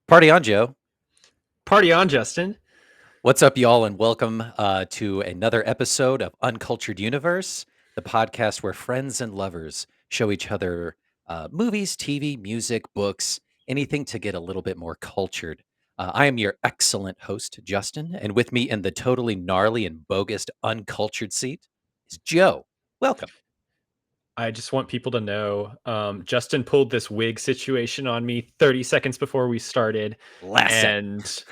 Party on, Joe. Party on, Justin. What's up, y'all, and welcome to another episode of Uncultured Universe, the podcast where friends and lovers show each other movies, TV, music, books, anything to get a little bit more cultured. I am your excellent host, Justin, and with me in the totally gnarly and bogus uncultured seat is Joe. Welcome. I just want people to know Justin pulled this wig situation on me 30 seconds before we started. Last second.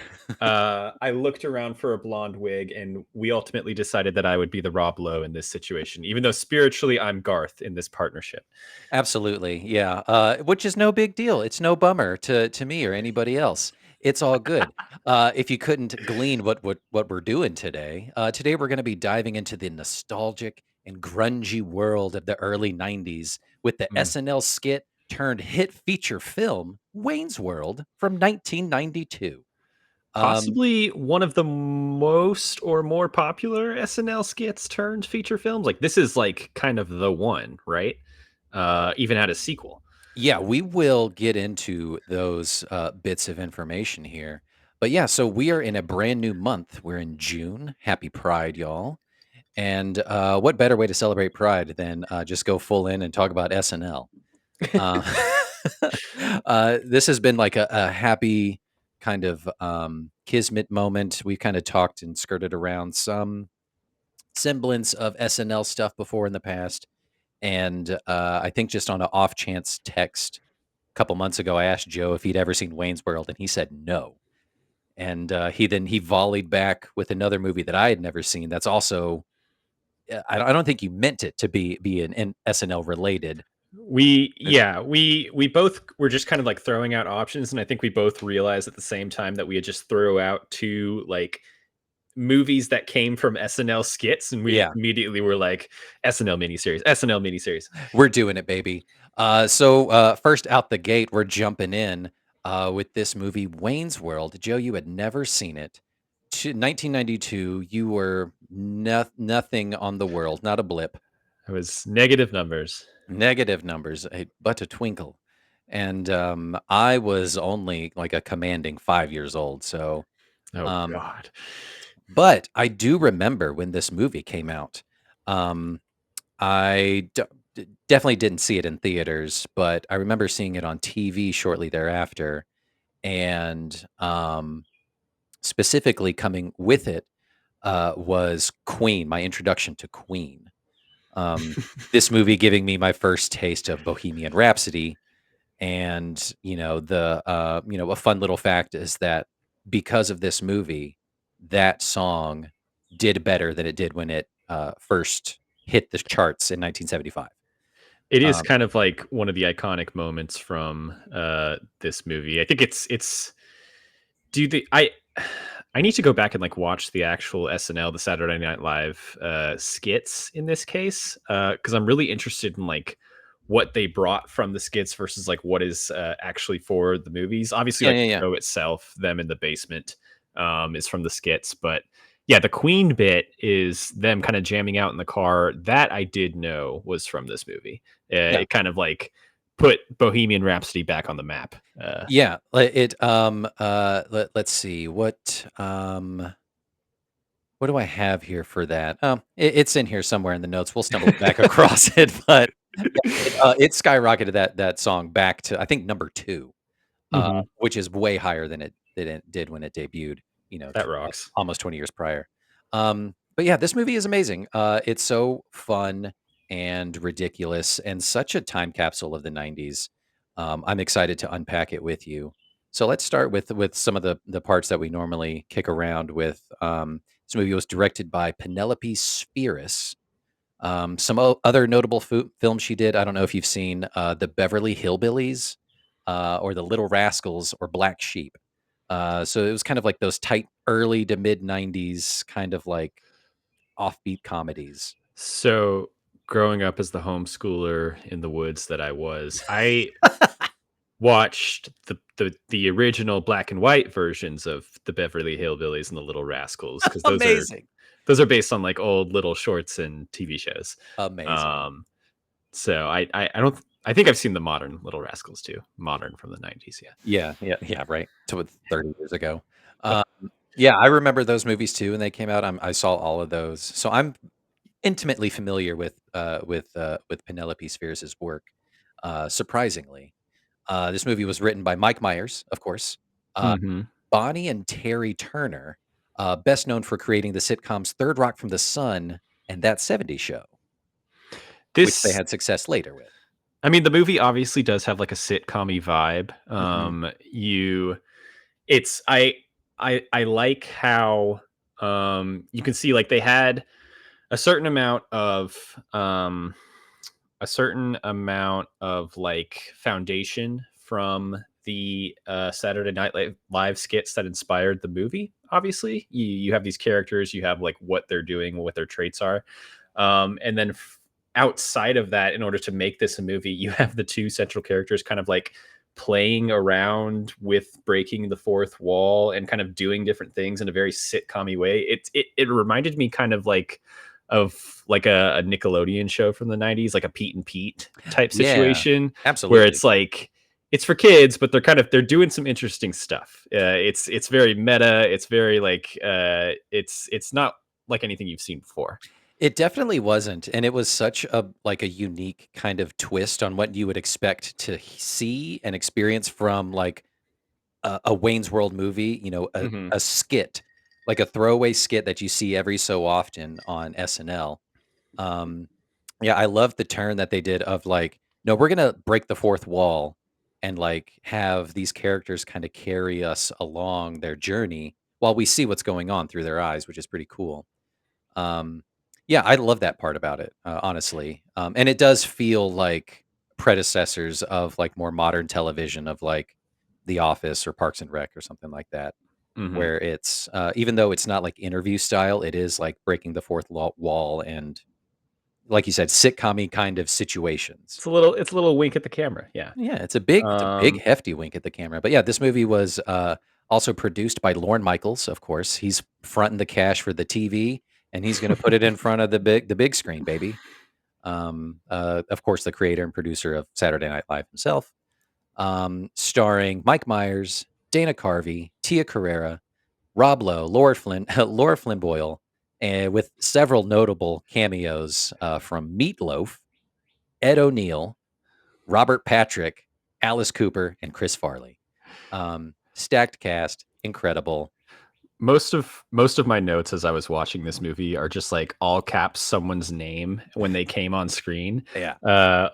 And I looked around for a blonde wig, and we ultimately decided that I would be the Rob Lowe in this situation, even though spiritually I'm Garth in this partnership. Absolutely, yeah. Which is no big deal. It's no bummer to me or anybody else. It's all good. If you couldn't glean what we're doing today, today we're going to be diving into the nostalgic and grungy world of the early '90s with the Mm. SNL skit turned hit feature film Wayne's World from 1992. Um, Possibly one of the most or more popular SNL skits turned feature films. Like, this is like kind of the one, right? Even had a sequel. Yeah, we will get into those bits of information here. But yeah, so we are in a brand new month. We're in June. Happy Pride, y'all. And what better way to celebrate Pride than just go full in and talk about SNL? Uh, this has been like a happy kind of kismet moment. We kind of talked and skirted around some semblance of SNL stuff before in the past. And I think just on an off chance text couple months ago, I asked Joe if he'd ever seen Wayne's World, and he said no. And he volleyed back with another movie that I had never seen. That's also I don't think you meant it to be an SNL related. We both were just kind of like throwing out options, and I think we both realized at the same time that we had just throw out two like movies that came from SNL skits, and we Yeah, immediately were like SNL miniseries, SNL miniseries. we're doing it, baby. First out the gate, we're jumping in with this movie, Wayne's World. Joe, you had never seen it. 1992, you were nothing on the world, not a blip. It was negative numbers. Negative numbers, but a twinkle. And I was only like a commanding 5 years old. Oh Um, God. but I do remember when this movie came out. Um, I definitely didn't see it in theaters, but I remember seeing it on TV shortly thereafter. And specifically coming with it was Queen, my introduction to Queen. Um, this movie giving me my first taste of Bohemian Rhapsody. And, a fun little fact is that because of this movie, that song did better than it did when it first hit the charts in 1975. It is Um, kind of like one of the iconic moments from this movie. I think it's do the I need to go back and like watch the actual SNL, the Saturday Night Live skits in this case, because I'm really interested in like what they brought from the skits versus like what is actually for the movies. Obviously, yeah, like yeah, the yeah. show itself, them in the basement, is from the skits, but yeah, the Queen bit is them kind of jamming out in the car. That I did know was from this movie. Yeah. It kind of like put Bohemian Rhapsody back on the map. Yeah, let's see what do I have here for that? It's in here somewhere in the notes. We'll stumble back across it, but it skyrocketed that song back to I think number 2, Mhm. which is way higher than it did when it debuted, That rocks. almost 20 years prior. But yeah, this movie is amazing. It's so fun and ridiculous and such a time capsule of the '90s. I'm excited to unpack it with you. So let's start with some of the parts that we normally kick around with. This movie was directed by Penelope Spheris. Some other notable films she did. I don't know if you've seen the Beverly Hillbillies or the Little Rascals or Black Sheep. So it was kind of like those tight early to mid '90s kind of like offbeat comedies. So, growing up as the homeschooler in the woods that I was, I watched the original black and white versions of the Beverly Hillbillies and the Little Rascals because Amazing. those are based on like old little shorts and TV shows. Amazing. Um, so I don't. I think I've seen the modern Little Rascals too. Modern from the 90s, yeah. Yeah, yeah, yeah, right. To 30 years ago. Um, yeah, I remember those movies too when they came out. I saw all of those. So I'm intimately familiar with Penelope Spheers's work, surprisingly. This movie was written by Mike Myers, of course, uh, Mhm. Bonnie and Terry Turner, best known for creating the sitcoms Third Rock from the Sun and That '70s Show, which they This had success later with. I mean, the movie obviously does have, like, a sitcom-y vibe. Mhm. You it's I like how, you can see, like, they had a certain amount of, a certain amount of, like, foundation from the, Saturday Night Live skits that inspired the movie, obviously. You have these characters, you have, like, what they're doing, what their traits are. And then outside of that, in order to make this a movie, you have the two central characters kind of like playing around with breaking the fourth wall and kind of doing different things in a very sitcom way. It reminded me kind of like of like a Nickelodeon show from the 90s, like a Pete and Pete type Yeah, situation where absolutely. it's like it's for kids, but they're doing some interesting stuff. It's very meta. It's very like it's not like anything you've seen before. It definitely wasn't, and it was such a like a unique kind of twist on what you would expect to see and experience from like a Wayne's World movie, Hmm. a skit, like a throwaway skit that you see every so often on SNL. Um, yeah, I love the turn that they did of like, no, we're gonna break the fourth wall and like have these characters kind of carry us along their journey while we see what's going on through their eyes, which is pretty cool. Um, yeah, I love that part about it, honestly. And it does feel like predecessors of like more modern television of like The Office or Parks and Rec or something like that, Hmm. where it's even though it's not like interview style, it is like breaking the fourth wall and like you said, sitcom kind of situations. It's a little wink at the camera. Yeah. Yeah, it's a big Um, hefty wink at the camera. But yeah, this movie was also produced by Lorne Michaels, of course. He's fronting the cash for the TV and he's going to put it in front of the big screen, baby. Of course, the creator and producer of Saturday Night Live himself, starring Mike Myers, Dana Carvey, Tia Carrera, Rob Lowe, Laura Flynn, Laura Flynn Boyle, and with several notable cameos from Meatloaf, Ed O'Neill, Robert Patrick, Alice Cooper, and Chris Farley. Stacked cast, incredible. most of my notes as I was watching this movie are just like all caps someone's name when they came on screen. Yeah.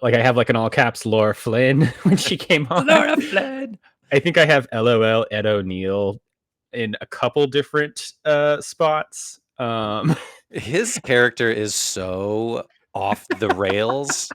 Like I have like an all caps Laura Flynn when she came on. Laura Flynn. I think I have LOL Ed O'Neill in a couple different spots. His character is so off the rails.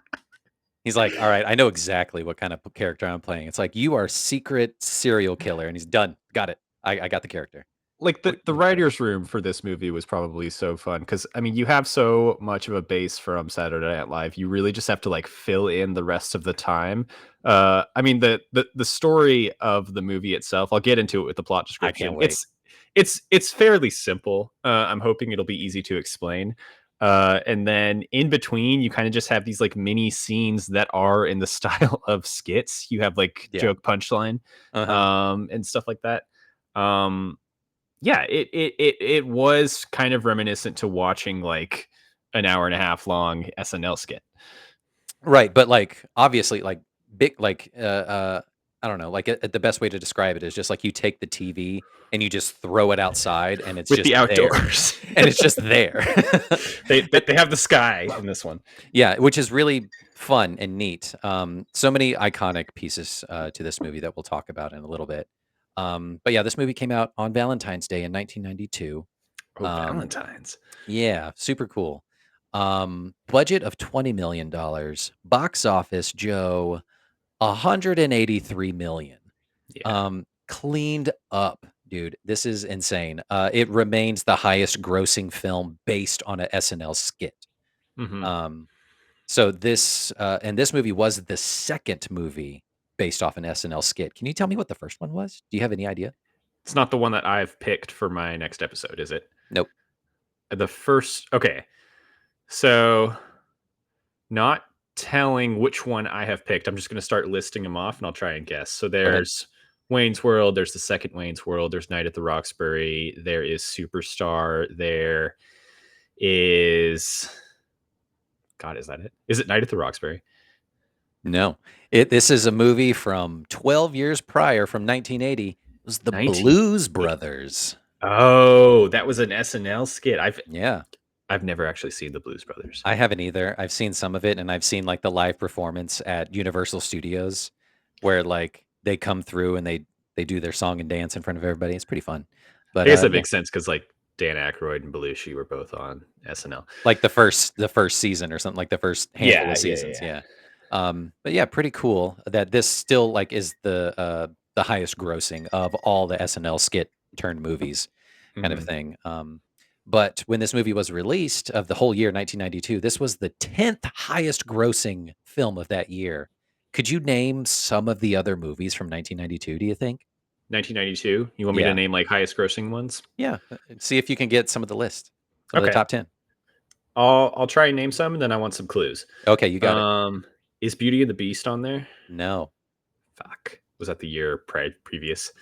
He's like, "All right, I know exactly what kind of character I'm playing." It's like, "You are secret serial killer," and he's done. Got it. I got the character. Like the What a character. writers room for this movie was probably so fun because I mean you have so much of a base from Saturday Night Live, you really just have to like fill in the rest of the time. I mean the story of the movie itself, I'll get into it with the plot I can't description. wait. It's fairly simple. I'm hoping it'll be easy to explain. And then in between, you kind of just have these like mini scenes that are in the style of skits. You have like Yeah. joke punchline, Uh-huh. and stuff like that. Um, yeah, it was kind of reminiscent to watching like an hour and a half long SNL skit Right, but, like, obviously, like, big like, I don't know, like, the best way to describe it is just, like, you take the TV and you just throw it outside and it's with just the there, outdoors. and it's just there. But They have the sky in this one. yeah, which is really fun and neat. So many iconic pieces, to this movie that we'll talk about in a little bit. But yeah, this movie came out on Valentine's Day in 1992. Oh, Um, Valentine's. yeah, super cool. Budget of $20 million. Box office, Joe, 183 million. Yeah. Cleaned up, dude. This is insane. It remains the highest grossing film based on a SNL skit. Hmm. Um, so this movie was the second movie based off an SNL skit. Can you tell me what the first one was? Do you have any idea? It's not the one that I've picked for my next episode, is it? Nope. The first. Okay, so not. telling which one I have picked, I'm just going to start listing them off and I'll try and guess. So Go ahead. there's Wayne's World, there's the second Wayne's World, there's Night at the Roxbury, there is Superstar, there is God, is that it? Is it Night at the Roxbury? No. This is a movie from 12 years prior, from 1980. It was The Blues 1980. Brothers. Oh, that was an SNL skit. Yeah. I've never actually seen the Blues Brothers. I haven't either. I've seen some of it, and I've seen, like, the live performance at Universal Studios where, like, they come through and they do their song and dance in front of everybody. It's pretty fun. I But, guess that yeah. makes sense because like Dan Aykroyd and Belushi were both on SNL. Like the first season or something, like the first handful Yeah, of yeah, seasons, yeah. yeah. But yeah, pretty cool that this still, like, is the highest grossing of all the SNL skit turned movies kind of Mhm. thing. But when this movie was released of the whole year, 1992, this was the 10th highest grossing film of that year. Could you name some of the other movies from 1992, do you think? 1992. You want me to Yeah. name like highest grossing ones? Yeah, see if you can get some of the list, some of the Okay. top 10. I'll try and name some and then I want some clues. Okay, you got it. Um is Beauty and the Beast on there? No, Fuck. Was that the year previous? it's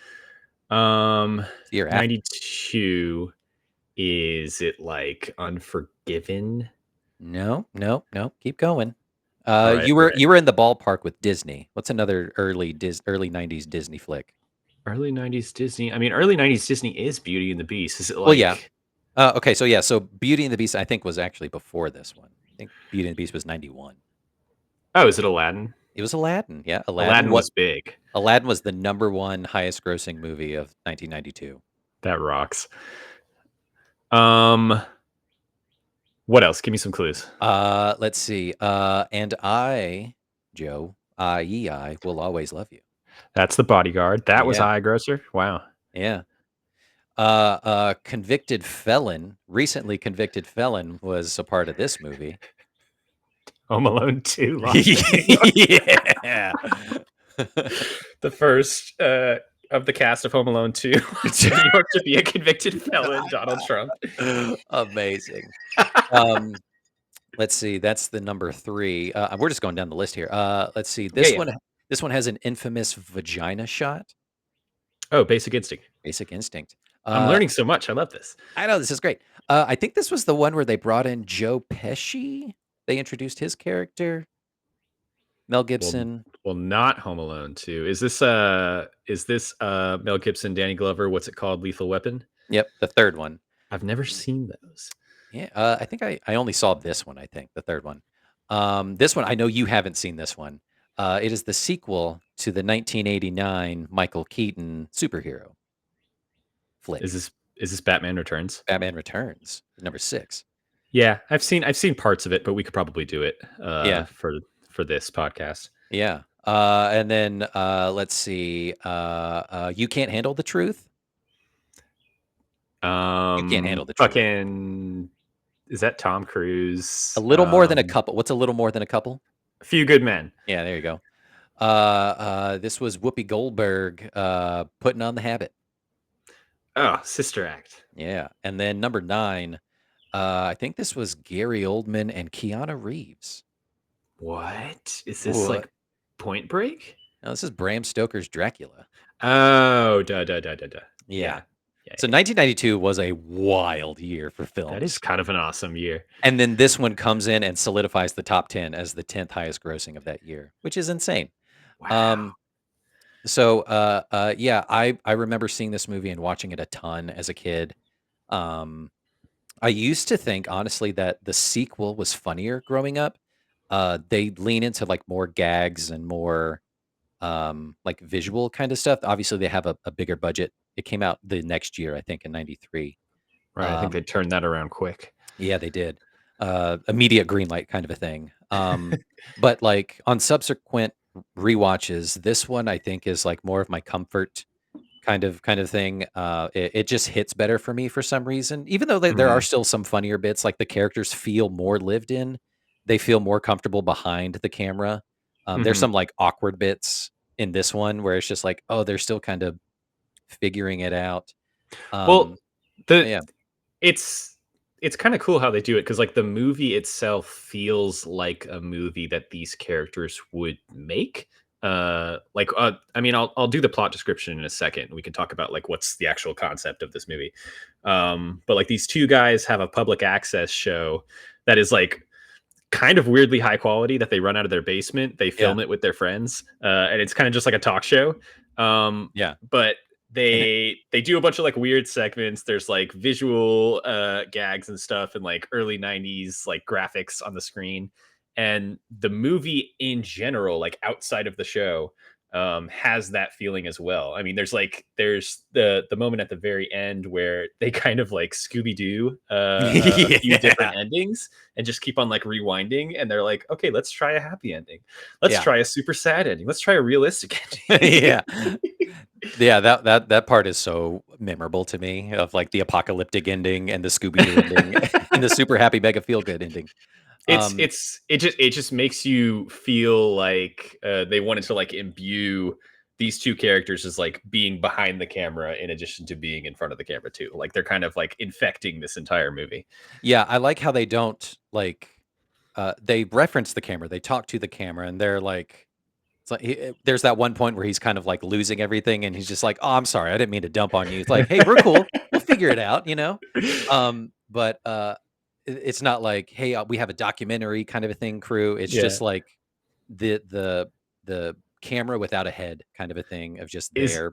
the year after. 92. Is it like Unforgiven? No, no, no, keep going. All right, You all were right. you were in the ballpark with Disney. What's another early 90s Disney flick? Early 90s Disney. I mean, early 90s Disney is Beauty and the Beast. Is it Well, yeah. like Okay, so yeah, so Beauty and the Beast, I think, was actually before this one. I think Beauty and the Beast was 91. oh, is it Aladdin? It was Aladdin. Yeah, Aladdin. Aladdin What was big. Aladdin was the number one highest grossing movie of 1992. That rocks. Um, what else? Give me some clues. Let's see. And I, Joe, I will always love you. That's the Bodyguard. That was Yeah, high grosser. Wow. yeah. Convicted felon, recently convicted felon was a part of this movie. Home Alone 2 lost in New York. Yeah. The first of the cast of Home Alone 2 to New York to be a convicted felon, Donald Trump. Amazing. Let's see. That's the number 3. We're just going down the list here. Let's see. Yeah, This yeah. one this one has an infamous vagina shot. Oh, Basic Instinct. Basic Instinct. I'm learning so much. I love this. I know this is great. I think this was the one where they brought in Joe Pesci. They introduced his character, Mel Well, Gibson. well, not Home Alone 2. Is this Mel Gibson, Danny Glover? What's it called? Lethal Weapon? Yep, the third one. I've never seen those. Yeah, I think I only saw this one, I think, the third one. This one, I know you haven't seen this one. It is the sequel to the 1989 Michael Keaton superhero Is flick, this Batman Returns? Batman Returns, number 6. Yeah, I've seen parts of it, but we could probably do it Yeah, for this podcast. yeah. And then let's see. You Can't Handle the Truth. You Can't Handle the Truth. Fucking is that Tom A Cruise? little more than a couple. What's a little more than a couple? A Few Good Men. Yeah, there you go. This was Whoopi Goldberg putting on the habit. Oh, Sister Act. Yeah, and then number 9, I think this was Gary Oldman and Keanu Reeves. What is this What? like? Point Break? No, this is Bram Stoker's Dracula. Oh, duh, duh, duh, duh, duh. Yeah. Yeah, yeah, So yeah. 1992 was a wild year for That is films. kind of an awesome year. And then this one comes in and solidifies the top 10 as the 10th highest grossing of that year, which is insane. Wow. Um, yeah, I remember seeing this movie and watching it a ton as a kid. Um, I used to think, honestly, that the sequel was funnier growing up. They lean into, like, more gags and more, like, visual kinda stuff. Obviously, they have a bigger budget. It came out the next year, I think, in '93. Right. I think they Um, turned that around quick. yeah, they did. Immediate green light kind of a thing. But, like, on subsequent rewatches, this one, I think, is, like, more of my comfort kind of thing. It just hits better for me for some reason, even though there are Mhm, still some funnier bits. Like, the characters feel more lived in. They feel more comfortable behind the camera. There's mhm. some, like, awkward bits in this one where it's just like, oh, they're still kind of figuring it out. Well, Um, the yeah, it's it's kind of cool how they do it because like the movie itself feels like a movie that these characters would make. I mean, I'll do the plot description in a second. We can talk about like what's the actual concept of this movie. But like these two guys have a public access show that is like kind of weirdly high quality that they run out of their basement. They Yeah. film it with their friends, and it's kind of just like a talk show. Yeah. But And it they do a bunch of like weird segments. There's like visual gags and stuff, and like early '90s like graphics on the screen. And the movie in general, like outside of the show, has that feeling as well. I mean, there's the moment at the very end where they kind of like Scooby Doo a few different Yeah. endings and just keep on like rewinding. And they're like, okay, let's try a happy ending. Let's Yeah. try a super sad ending. Let's try a realistic ending. Yeah. Yeah, that part is so memorable to me of, like, the apocalyptic ending and the Scooby-Doo ending and the super happy mega feel good ending. Um, It just makes you feel like they wanted to like imbue these two characters as like being behind the camera in addition to being in front of the camera too. Like they're kind of like infecting this entire movie. yeah, I like how they don't, like, they reference the camera, they talk to the camera, and they're like it's like there's that one point where he's kind of, like, losing everything, and he's just like, "Oh, I'm sorry, I didn't mean to dump on you." It's like, "Hey, we're cool. We'll figure it out," you know? But, it's not like, "Hey, we have a documentary kind of a thing crew." It's Yeah. just like the camera without a head kind of a thing of just Is there.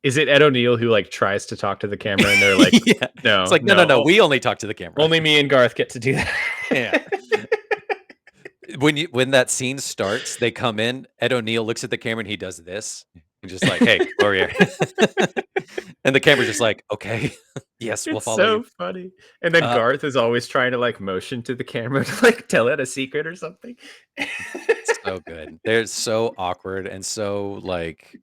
is it Ed O'Neill who like tries to talk to the camera and they're like, Yeah. It's no, like, "No, no, no, no, we only talk to the camera." only me and Garth get to do that. Yeah. When that scene starts, they come in, Ed O'Neill looks at the camera and he does this. He's just like, "Hey, over here." And the camera's just like, "Okay, yes, we'll It's follow you." so funny. And then Uh, Garth is always trying to like motion to the camera to like tell it a secret or something. so good. They're so awkward and so, like,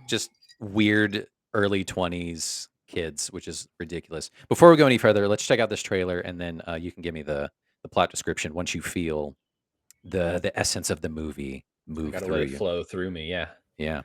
just weird early 20s kids, which is ridiculous. Before we go any further, let's check out this trailer, and then, you can give me the plot description once you feel the essence of the movie I move gotta let through it you. flow through me. Yeah. Yeah.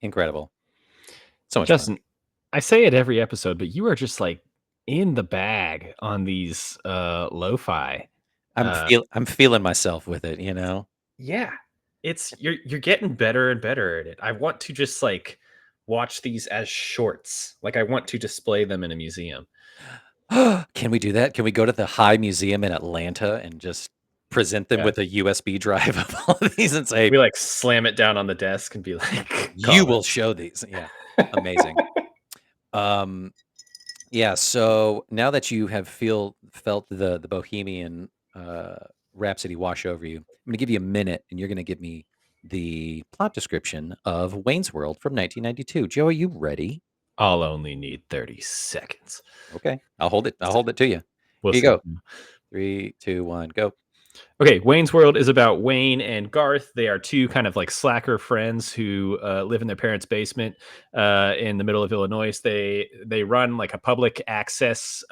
Incredible. So much fun. Justin, I say it every episode, but you are just like in the bag on these lo-fi. Uh I'm feeling myself with it, you know? yeah. It's you're getting better and better at it. I want to just like watch these as shorts. Like I want to display them in a museum. Can we do that? Can we go to the High Museum in Atlanta and just present them Yeah. with a USB drive of all of these and say, We like slam it down on the desk and be like, "You call will show these." Yeah. Amazing. it. Um, yeah, so now that you have felt the bohemian, rhapsody wash over you, I'm gonna give you a minute, and you're gonna give me the plot description of Wayne's World from 1992. Joe, are you ready? I'll only need 30 seconds. Okay. I'll hold it. I'll hold it to you. We'll Here you see. go. 3, 2, 1, go. Okay, Wayne's World is about Wayne and Garth. They are two kind of like slacker friends who live in their parents' basement in the middle of Illinois. They run like a public access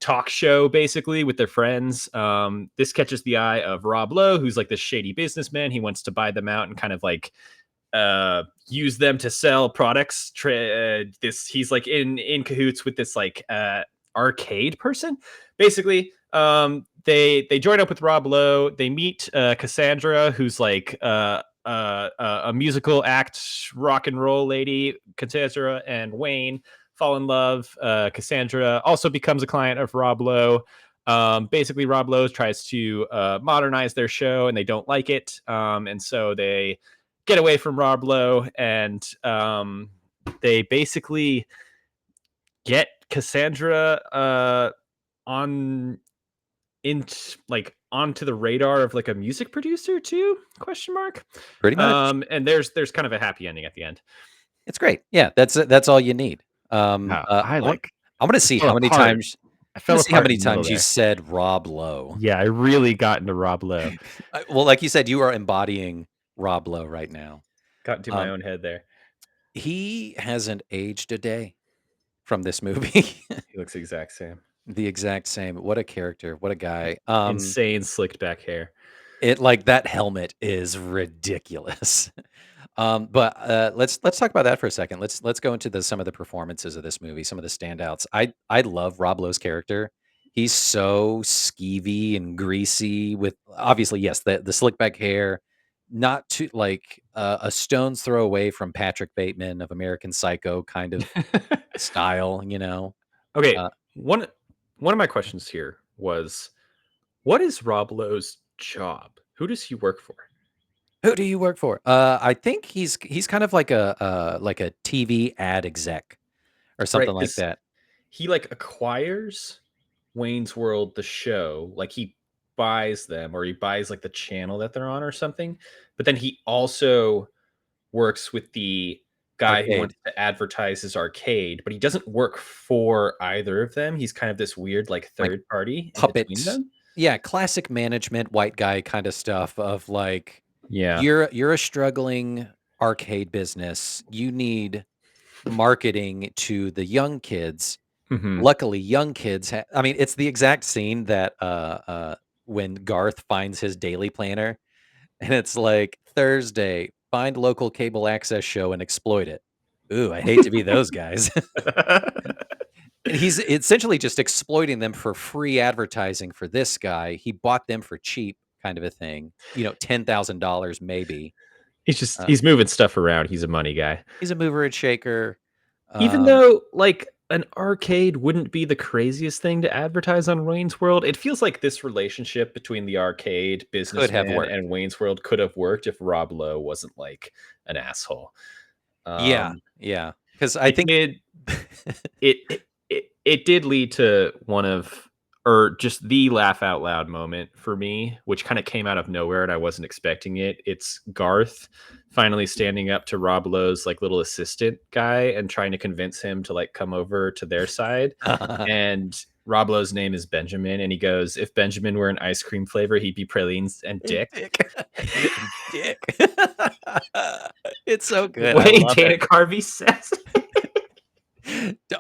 talk show basically with their friends. This catches the eye of Rob Lowe, who's like this shady businessman. He wants to buy them out and kind of like use them to sell products. This he's like in cahoots with this like arcade person. Basically, they join up with Rob Lowe. They meet Cassandra, who's like a musical act, rock and roll lady. Cassandra and Wayne fall in love. Cassandra also becomes a client of Rob Lowe. Basically, Rob Lowe tries to modernize their show, and they don't like it, and so they get away from Rob Lowe, and they basically get Cassandra on in like onto the radar of like a music producer too? Question mark. Pretty much. And there's kind of a happy ending at the end. It's great. Yeah, that's all you need. Wow, I like I'm gonna I see fell how many apart. times I I'm gonna fell see how apart many in the middle times you there. said Rob Lowe. Yeah, I really got into Rob Lowe. Well, like you said, you are embodying Rob Lowe right now. Got into my Um, own head there. he hasn't aged a day from this movie. He looks the exact same. The exact same. What a character. What a guy. Insane slicked back hair. It like that helmet is ridiculous. But let's talk about that for a second. Let's go into some of the performances of this movie, some of the standouts. I love Rob Lowe's character. He's so skeevy and greasy with obviously yes the slick back hair, not too like a stone's throw away from Patrick Bateman of American Psycho kind of style. Okay, Uh, one one of my questions here was, what is Rob Lowe's job? Who does he work for? who do you work for? I think he's kind of like a TV ad exec or Right, something like because that. he like acquires Wayne's World, the show, like he buys them or he buys like the channel that they're on or something. But then he also works with the guy who Arcade. wants to advertise his arcade, but he doesn't work for either of them. He's kind of this weird like Like third party in between puppet. them. Yeah, classic management, white guy kinda stuff of, like, Yeah. you're a struggling arcade business. You need marketing to the young kids. Hmm. Luckily, young kids I mean, it's the exact scene that, when Garth finds his daily planner, and it's like, "Thursday, find local cable access show and exploit it." Ooh, I hate to be those guys. And he's essentially just exploiting them for free advertising for this guy. He bought them for cheap kind of a thing, $10,000 maybe. Uh, He's moving stuff around. He's a money guy. he's a mover and shaker. Even Um, though, like, an arcade wouldn't be the craziest thing to advertise on Wayne's World, it feels like this relationship between the arcade could have businessman worked. and Wayne's World could have worked if Rob Lowe wasn't like an asshole. Yeah, Um, yeah. Because I it think did it did lead to one of or just the laugh out loud moment for me, which kind of came out of nowhere and I wasn't expecting it. It's Garth finally standing up to Rob Lowe's like little assistant guy and trying to convince him to like come over to their side. And Rob Lowe's name is Benjamin, and he goes, "If Benjamin were an ice cream flavor, he'd be pralines and dick." dick. Dick. It's so The good. I way love it. Dana Carvey says.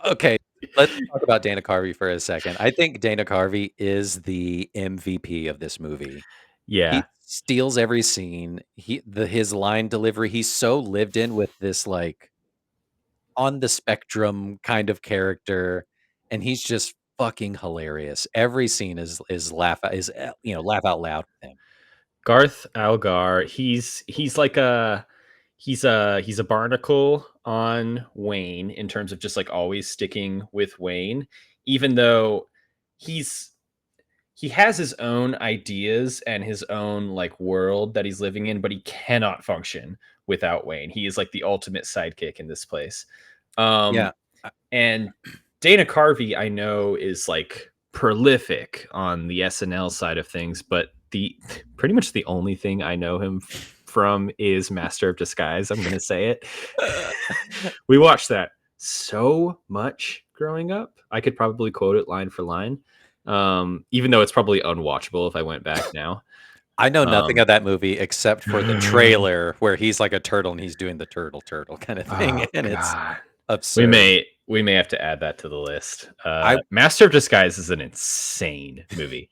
Okay, let's talk about Dana Carvey for a second. I think Dana Carvey is the MVP of this movie. Yeah. He steals every scene. His line delivery, he's so lived in with this, like, on the spectrum kind of character, and he's just fucking hilarious. Every scene laugh out loud with him. Garth Algar, he's like he's a barnacle on Wayne in terms of just like always sticking with Wayne, even though he's he has his own ideas and his own like world that he's living in, but he cannot function without Wayne. He is like the ultimate sidekick in this place. Yeah. Um, and Dana Carvey, I know, is like prolific on the SNL side of things, but the pretty much the only thing I know him from is Master of Disguise. I'm gonna say it. We watched that so much growing up. I could probably quote it line for line. Even though it's probably unwatchable if I went back now. I know nothing Um, of that movie except for the oh trailer where he's like a turtle and he's doing the turtle kinda thing, and it's god. absurd. We may have to add that to the list. I Master of Disguise is an insane movie.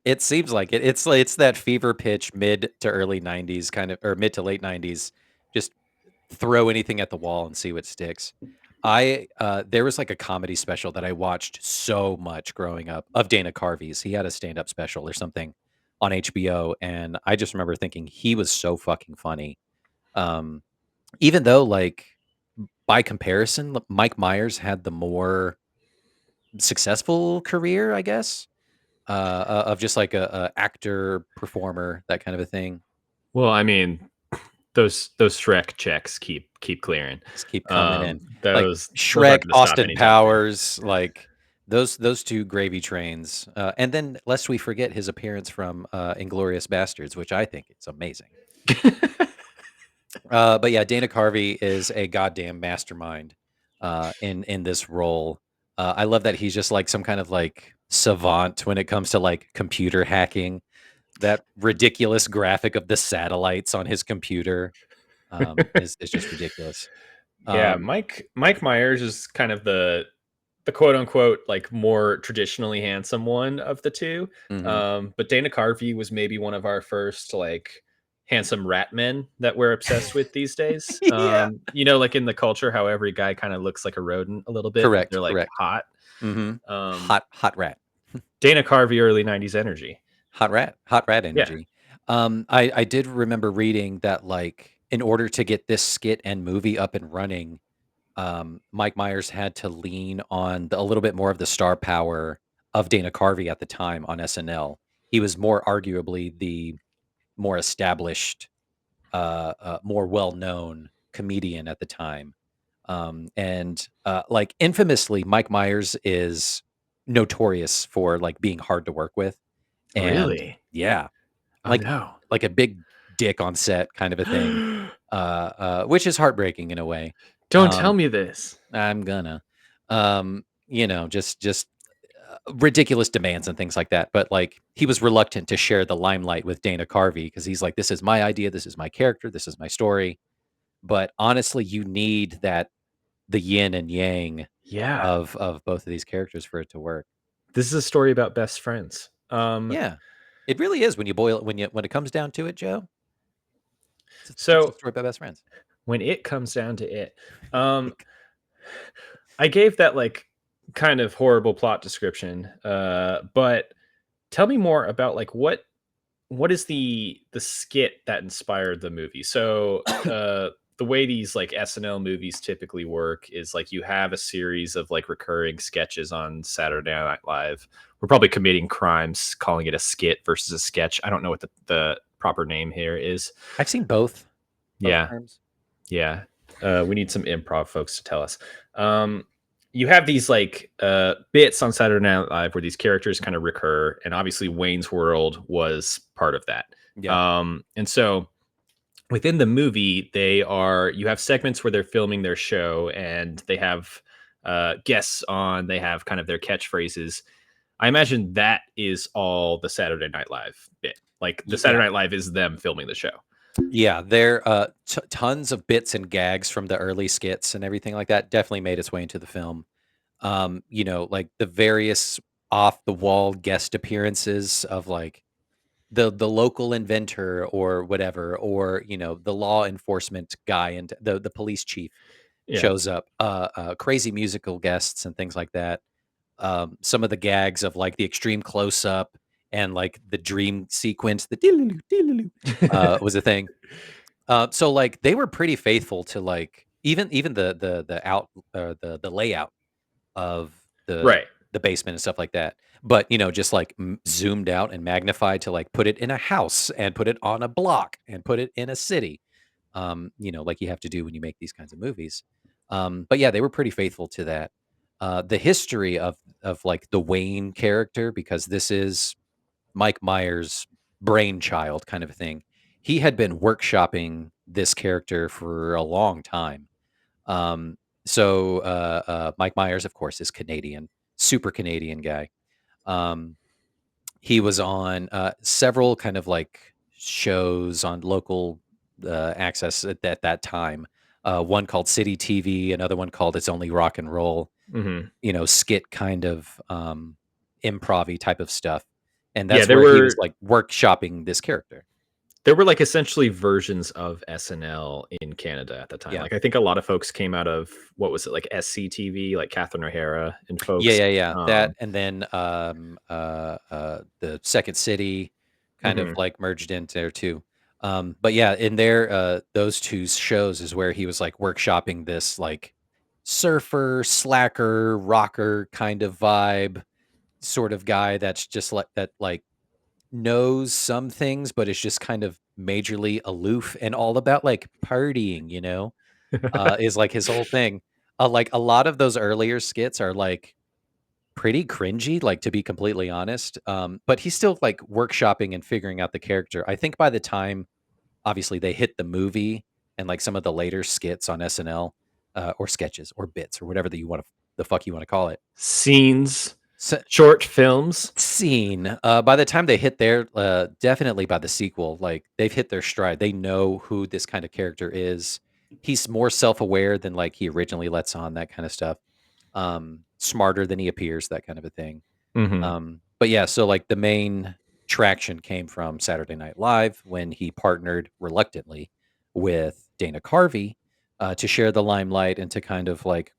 It seems like it. It's that fever pitch mid to early '90s kind of or mid to late '90s Just throw anything at the wall and see what sticks. I there was like a comedy special that I watched so much growing up of Dana Carvey's. He had a stand-up special or something on HBO, and I just remember thinking he was so fucking funny. Um, even though like by comparison, Mike Myers had the more successful career, I guess, of just like a actor, performer, that kind of a thing. Well, I mean, those Shrek checks keep clearing. Just keep coming in. Like Those Shrek, aren't gonna stop Austin anytime soon. Powers, like those 2 gravy trains. And then lest we forget his appearance from Inglorious Bastards, which I think is amazing. But yeah, Dana Carvey is a goddamn mastermind in this role. I love that he's just like some kind of like savant when it comes to like computer hacking. That ridiculous graphic of the satellites on his computer is just ridiculous. Yeah, Um, Mike Myers is kind of the quote unquote like more traditionally handsome one of the two. mhm. But Dana Carvey was maybe one of our first like handsome rat men that we're obsessed with these days. Yeah. Like in the culture, how every guy kind of looks like a rodent a little bit, but Correct, they're like correct. hot. Mhm. Um, Hot rat. Dana Carvey, early '90s energy. Hot rat Yeah, energy. I did remember reading that, like, in order to get this skit and movie up and running, Mike Myers had to lean on a little bit more of the star power of Dana Carvey at the time on SNL. He was more arguably the more established, more well-known comedian at the time. Like, infamously, Mike Myers is notorious for, like, being hard to work with, and really. yeah, Oh like no. like a big dick on set kind of a thing, which is heartbreaking in a way. Don't tell Um, me this. I'm gonna, just ridiculous demands and things like that. But like he was reluctant to share the limelight with Dana Carvey because he's like, "This is my idea. This is my character. This is my story." But honestly, you need that the yin and yang Yeah, of both of these characters for it to work. this is a story about best friends. Yeah, it really is when you boil it when it comes down to it, Joe. It's a So story about best friends. when it comes down to it, um, I gave that like kind of horrible plot description, but tell me more about like what is the skit that inspired the movie? So the way these like SNL movies typically work is like you have a series of like recurring sketches on Saturday Night Live. We're probably committing crimes calling it a skit versus a sketch. I don't know what the proper name here is. I've seen both Yeah, terms. yeah. We need some improv folks to tell us. You have these like bits on Saturday Night Live where these characters kind of recur, and obviously Wayne's World was part of that. Yeah, And so within the movie, you have segments where they're filming their show, and they have guests on. They have kind of their catchphrases. I imagine that is all the Saturday Night Live bit. Like the yeah. Saturday Night Live is them filming the show. Yeah, there tons of bits and gags from the early skits and everything like that definitely made its way into the film. Like the various off the wall guest appearances of like the local inventor or whatever, or the law enforcement guy and the police chief Yeah. shows up. Crazy musical guests and things like that. Some of the gags of like the extreme close up and like the dream sequence, the diddle-oo, diddle-oo, was a thing. So like they were pretty faithful to like even the layout of the Right. the basement and stuff like that. But just like zoomed out and magnified to like put it in a house and put it on a block and put it in a city. Like you have to do when you make these kinds of movies. But yeah, they were pretty faithful to that. The history of like the Wayne character, because this is Mike Myers' brainchild kind of a thing. He had been workshopping this character for a long time. Um, Mike Myers, of course, is Canadian, super Canadian guy. Um, he was on several kind of like shows on local access at that time. One called City TV, another one called It's Only Rock and Roll, Hmm. skit kind of improv type of stuff. And Yeah, that's where he was like workshopping this character. there were like essentially versions of SNL in Canada at the time. Yeah. Like I think a lot of folks came out of what was it like SCTV, like Catherine O'Hara and Yeah, folks. yeah, yeah. That and then, the Second City kind of, Mhm. like, merged into there too. But yeah, in there, those 2 shows is where he was, like, workshopping this, like, surfer, slacker, rocker kind of vibe, sort of guy that's just like that, like, knows some things, but is just kind of majorly aloof and all about, like, partying, is, like, his whole thing. Like, a lot of those earlier skits are, like, pretty cringy, like, to be completely honest, but he's still, like, workshopping and figuring out the character. I think by the time, obviously, they hit the movie and, like, some of the later skits on SNL, or sketches or bits or whatever that you wanna the fuck you wanna call it. Scenes, S short films. Scene, by the time they hit there, definitely by the sequel, like, they've hit their stride. They know who this kinda character is. He's more self-aware than, like, he originally lets on, that kinda stuff. Smarter than he appears, that kind of a thing. Mhm. But yeah, so like the main traction came from Saturday Night Live when he partnered reluctantly with Dana Carvey to share the limelight and to kind of like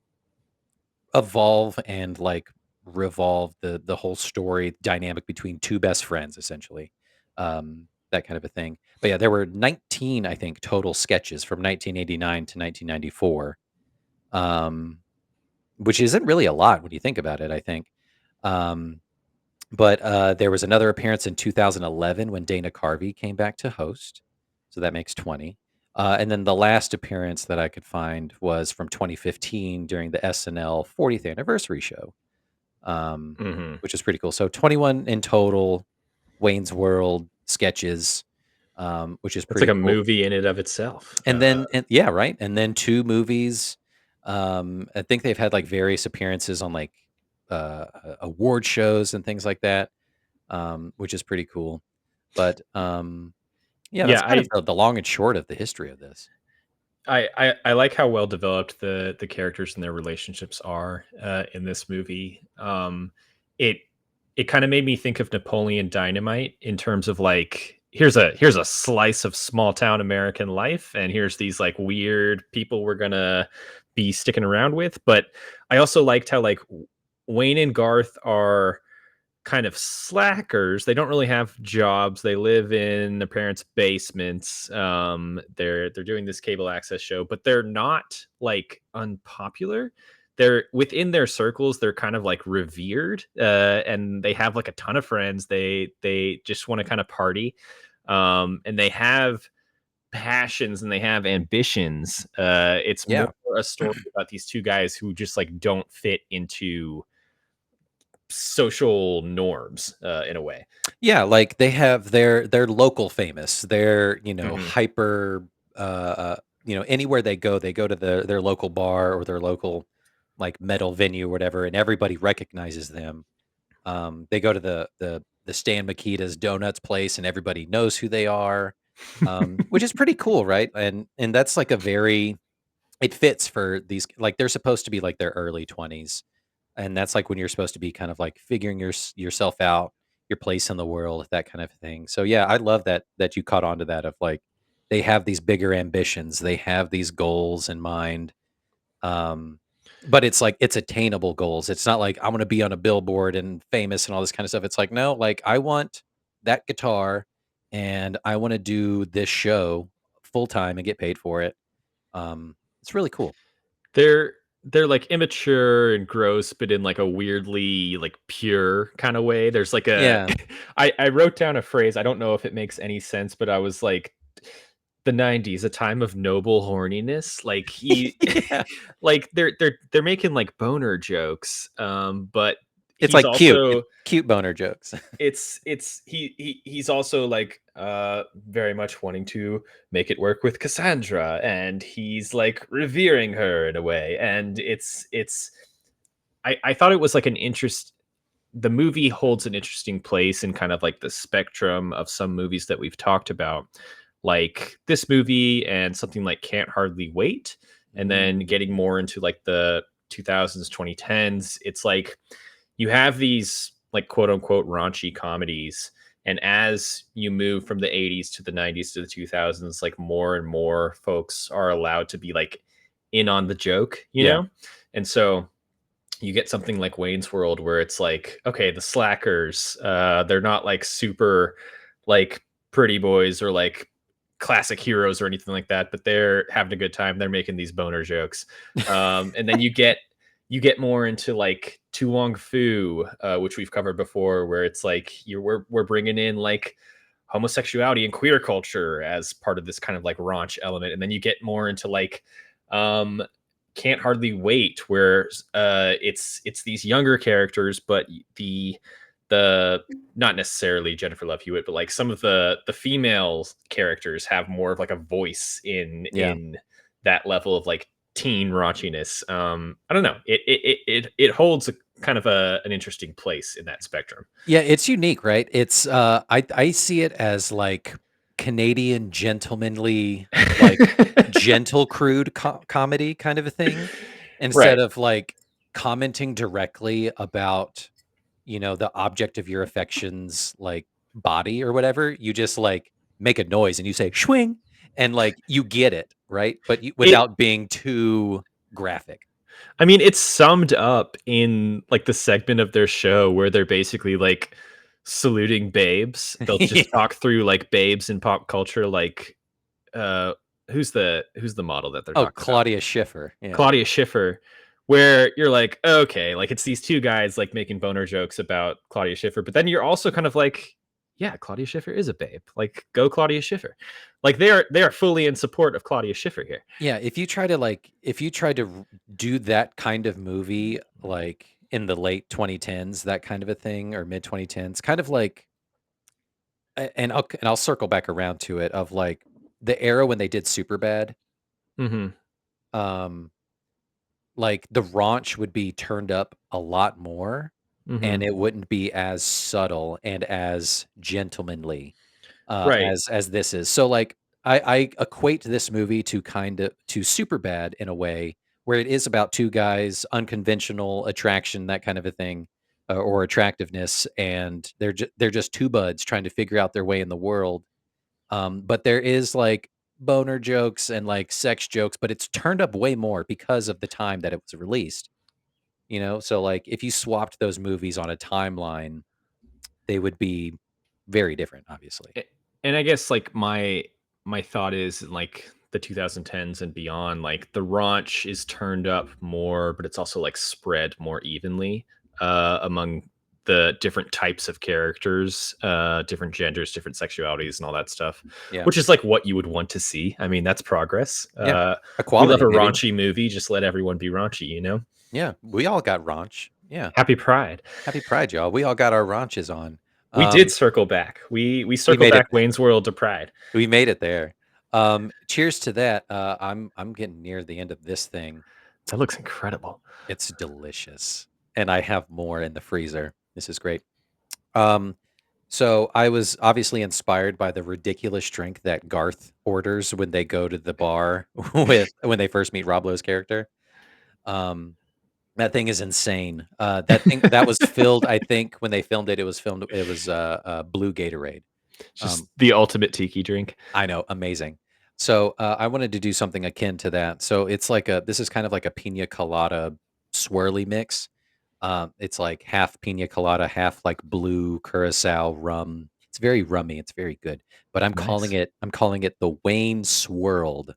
evolve and like revolve the whole story dynamic between two best friends essentially. That kind of a thing. But yeah, there were 19, I think, total sketches from 1989 to 1994. Um, which isn't really a lot when you think about it, I think. Um, but, there was another appearance in 2011 when Dana Carvey came back to host, so that makes 20. And then the last appearance that I could find was from 2015 during the SNL 40th anniversary show, um, Mhm. which is pretty cool. So 21 in total Wayne's World sketches, which is That's like pretty a cool. movie in and of itself. And then and yeah, right, and then 2 movies. I think they've had, like, various appearances on, like, award shows and things like that, which is pretty cool. But, yeah, Yeah, that's kind of the long and short of the history of this. I like how well developed the characters and their relationships are in this movie. It it kind of made me think of Napoleon Dynamite in terms of like here's a slice of small town American life, and here's these like weird people we're gonna be sticking around with. But I also liked how like Wayne and Garth are kind of slackers. They don't really have jobs. They live in their parents' basements. They're doing this cable access show, but they're not like unpopular. They're within their circles. They're kind of like revered, and they have like a ton of friends. They just want to kind of party, and they have passions and they have ambitions. It's more Yeah. a story about these two guys who just like don't fit into social norms in a way. Yeah, like, they have they're local famous. They're, Mhm. hyper, anywhere they go to their local bar or their local, like, metal venue or whatever, and everybody recognizes them. They go to the Stan Mikita's Donuts place, and everybody knows who they are, which is pretty cool, right? And that's like a very it fits for these like they're supposed to be like their early 20s, and that's like when you're supposed to be kind of like figuring yourself out, your place in the world, that kind of thing. So yeah, I love that you caught on to that of like they have these bigger ambitions, they have these goals in mind, um, but it's like it's attainable goals. It's not like I want to be on a billboard and famous and all this kind of stuff. It's like, no, like I want that guitar and I want to do this show full time and get paid for it. It's really cool. They're like immature and gross, but in like a weirdly like pure kind of way. There's like a Yeah. I wrote down a phrase. I don't know if it makes any sense, but I was like the 90s, a time of noble horniness. Like he Yeah. like they're making like boner jokes. But It's he's like cute. It's also cute boner jokes. he's also like very much wanting to make it work with Cassandra, and he's like revering her in a way, and it's I thought it was like an interest the movie holds an interesting place in kind of like the spectrum of some movies that we've talked about, like this movie and something like Can't Hardly Wait, and then Mm. getting more into like the 2000s 2010s. It's like you have these like quote unquote raunchy comedies, And as you move from the 80s to the 90s to the 2000s, like more and more folks are allowed to be like in on the joke, you Yeah. know? And so you get something like Wayne's World where it's like, okay, the slackers, they're not like super like pretty boys or like classic heroes or anything like that, but they're having a good time. They're making these boner jokes. And then you get more into like Tu Wong Fu, which we've covered before, where it's like we're bringing in like homosexuality and queer culture as part of this kind of like raunch element, and then you get more into like um Can't Hardly Wait, where it's these younger characters, but the not necessarily Jennifer Love Hewitt, but like some of the female characters have more of like a voice Yeah. in that level of like teen raunchiness. I don't know. It holds a kind of an interesting place in that spectrum. Yeah, it's unique, right? It's I see it as like Canadian gentlemanly, like gentle crude comedy kind of a thing, instead Right. of like commenting directly about, the object of your affections, like body or whatever. You just like make a noise and you say schwing, and like you get it, right? But It without being too graphic. I mean, it's summed up in like the segment of their show where they're basically like saluting babes. They'll just Yeah. talk through like babes in pop culture, like uh who's the model that they're Oh, talking about? Claudia Schiffer. Yeah. Claudia Schiffer, where you're like, okay, like it's these two guys like making boner jokes about Claudia Schiffer, but then you're also kind of like, yeah, Claudia Schiffer is a babe. Like, go Claudia Schiffer. Like they are fully in support of Claudia Schiffer here. Yeah, if you try to do that kind of movie, like, in the late 2010s, that kind of a thing, or mid 2010s, kind of like and I'll circle back around to it, of, like, the era when they did Superbad, Hmm. um, like, the raunch would be turned up a lot more, and Hmm. it wouldn't be as subtle and as gentlemanly. Right. As this is. So, like, I equate this movie to Superbad in a way where it is about 2 guys, unconventional attraction, that kind of a thing, or attractiveness, and they're just 2 buds trying to figure out their way in the world. But there is, like, boner jokes and, like, sex jokes, but it's turned up way more because of the time that it was released, you know? So, like, if you swapped those movies on a timeline, they would be very different, obviously. A- And I guess like my thought is like the 2010s and beyond, like the raunch is turned up more, but it's also like spread more evenly among the different types of characters, different genders, different sexualities, and all that stuff, Yeah. which is like what you would want to see. I mean, that's progress. Yeah. We love Equality, a baby. raunchy movie. Just let everyone be raunchy, you know? Yeah, we all got raunch. Yeah. Happy Pride. Happy Pride, y'all. We all got our raunches on. We did Um, circle back. We we circled made it back Wayne's World to Pride. we made it there. Cheers to that. I'm getting near the end of this thing. That looks incredible. It's delicious. And I have more in the freezer. This is great. Um, so I was obviously inspired by the ridiculous drink that Garth orders when they go to the bar when they first meet Rob Lowe's character. Um, That thing is insane. That was filled, I think, when they filmed it, it was, blue Gatorade. Just Um, the ultimate tiki drink. I know, amazing. So, I wanted to do something akin to that. So it's like this is kind of like a pina colada swirly mix. It's like half pina colada, half like blue curacao rum. It's very rummy, it's very good, but Nice. I'm calling it the Wayne Swirled.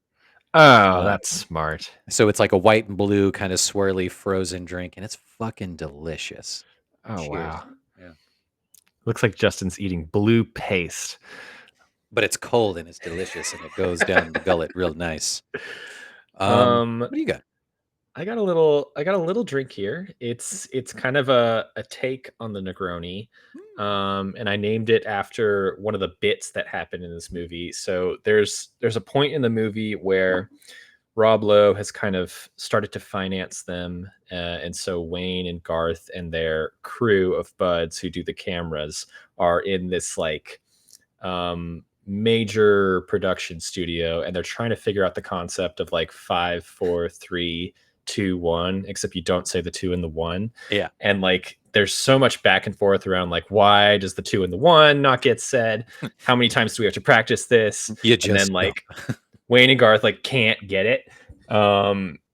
Oh, Uh, that's smart. so it's like a white and blue kind of swirly frozen drink, and it's fucking delicious. Oh, Cheers. wow. Yeah. Looks like Justin's eating blue paste. But it's cold and it's delicious and it goes down the gullet real nice. Um, What do you got? I got a little drink here. It's kind of a take on the Negroni. Mm. And I named it after one of the bits that happened in this movie. So there's a point in the movie where Rob Lowe has kind of started to finance them, and so Wayne and Garth and their crew of buds who do the cameras are in this like major production studio, and they're trying to figure out the concept of like 5 4 3 2 1, except you don't say the 2 and the 1. Yeah. And like there's so much back and forth around like why does the 2 and the 1 not get said? How many times do we have to practice this? You And then just don't. like Wayne and Garth like can't get it.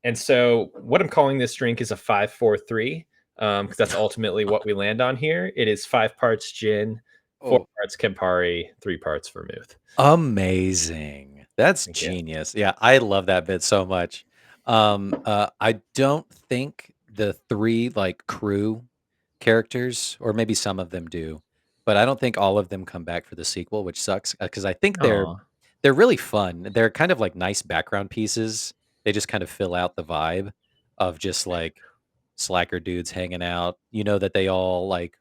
And so what I'm calling this drink is a 5-4-3, because that's ultimately what we land on here. It is 5 parts gin, 4 Oh, parts Campari, 3 parts vermouth. amazing. That's Thank you. genius. Yeah, I love that bit so much. I don't think the 3, like, crew characters, or maybe some of them do, but I don't think all of them come back for the sequel, which sucks, because I think they're Aw. they're really fun. They're kind of like nice background pieces. They just kind of fill out the vibe of just, like, slacker dudes hanging out. You know that they all, like,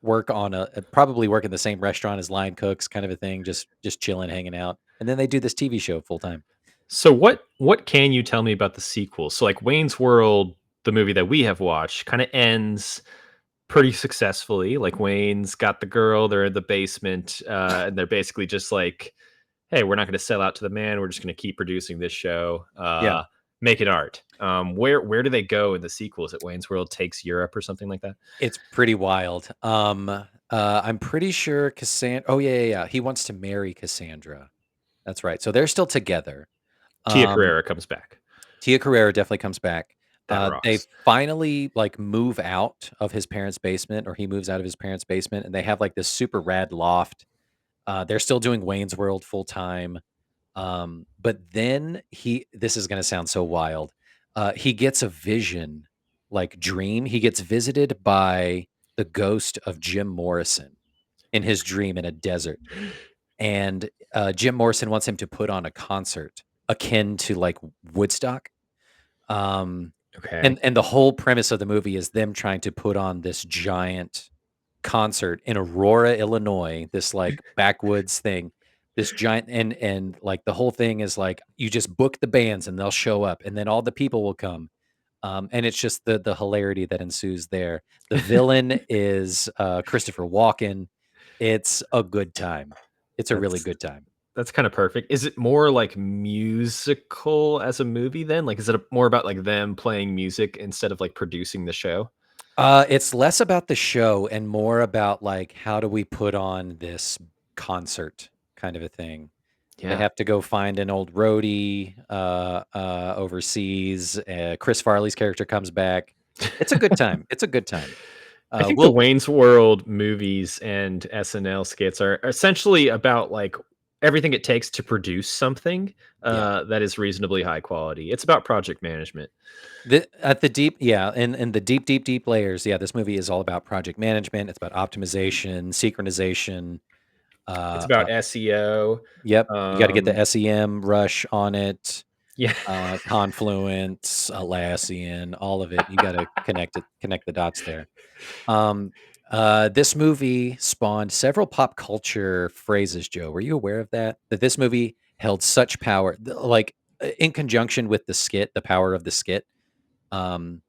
work on probably work in the same restaurant as line cooks, kind of a thing, just chilling, hanging out, and then they do this TV show full time. So what can you tell me about the sequel? So like Wayne's World, the movie that we have watched, kind of ends pretty successfully. Like Wayne's got the girl, they're in the basement, and they're basically just like, "Hey, we're not going to sell out to the man. We're just going to keep producing this show, Yeah, make it art." Where do they go in the sequel? Is it Wayne's World takes Europe or something like that? it's pretty wild. I'm pretty sure yeah. He wants to marry Cassandra. That's right. So they're still together. Tia Um, Carrera comes back. Tia Carrera definitely comes back. That They rocks. finally like move out of his parents' basement, or he moves out of his parents' basement, and they have like this super rad loft. They're still doing Wayne's World full time. But then this is gonna sound so wild. He gets a vision, like dream. He gets visited by the ghost of Jim Morrison in his dream in a desert. And Jim Morrison wants him to put on a concert akin to like Woodstock. Um, Okay. and the whole premise of the movie is them trying to put on this giant concert in Aurora, Illinois, this like backwoods thing. This giant and like the whole thing is like you just book the bands and they'll show up and then all the people will come. And it's just the hilarity that ensues there. The villain is Christopher Walken. It's a good time. It's a really That's good time. That's kinda perfect. Is it more, like, musical as a movie then? Like, is it more about, like, them playing music instead of, like, producing the show? It's less about the show and more about like how do we put on this concert kind of a thing. They Yeah. have to go find an old roadie overseas. Chris Farley's character comes back. It's a good time. It's a good time. I think the We'll Wayne's World movies and SNL skits are essentially about, like, everything it takes to produce something, Yeah. that is reasonably high quality. It's about project management. At the deep, yeah, in the deep, deep, deep layers, yeah. This movie is all about project management. It's about optimization, synchronization. It's Uh, uh, about SEO. yep, you got to get the Um, SEM rush on it. yeah. Confluence, Atlassian, all of it. You gotta connect the dots there. Um, this movie spawned several pop culture phrases, Joe. Were you aware of that? That this movie held such power, like, in conjunction with the skit, the power of the skit, um,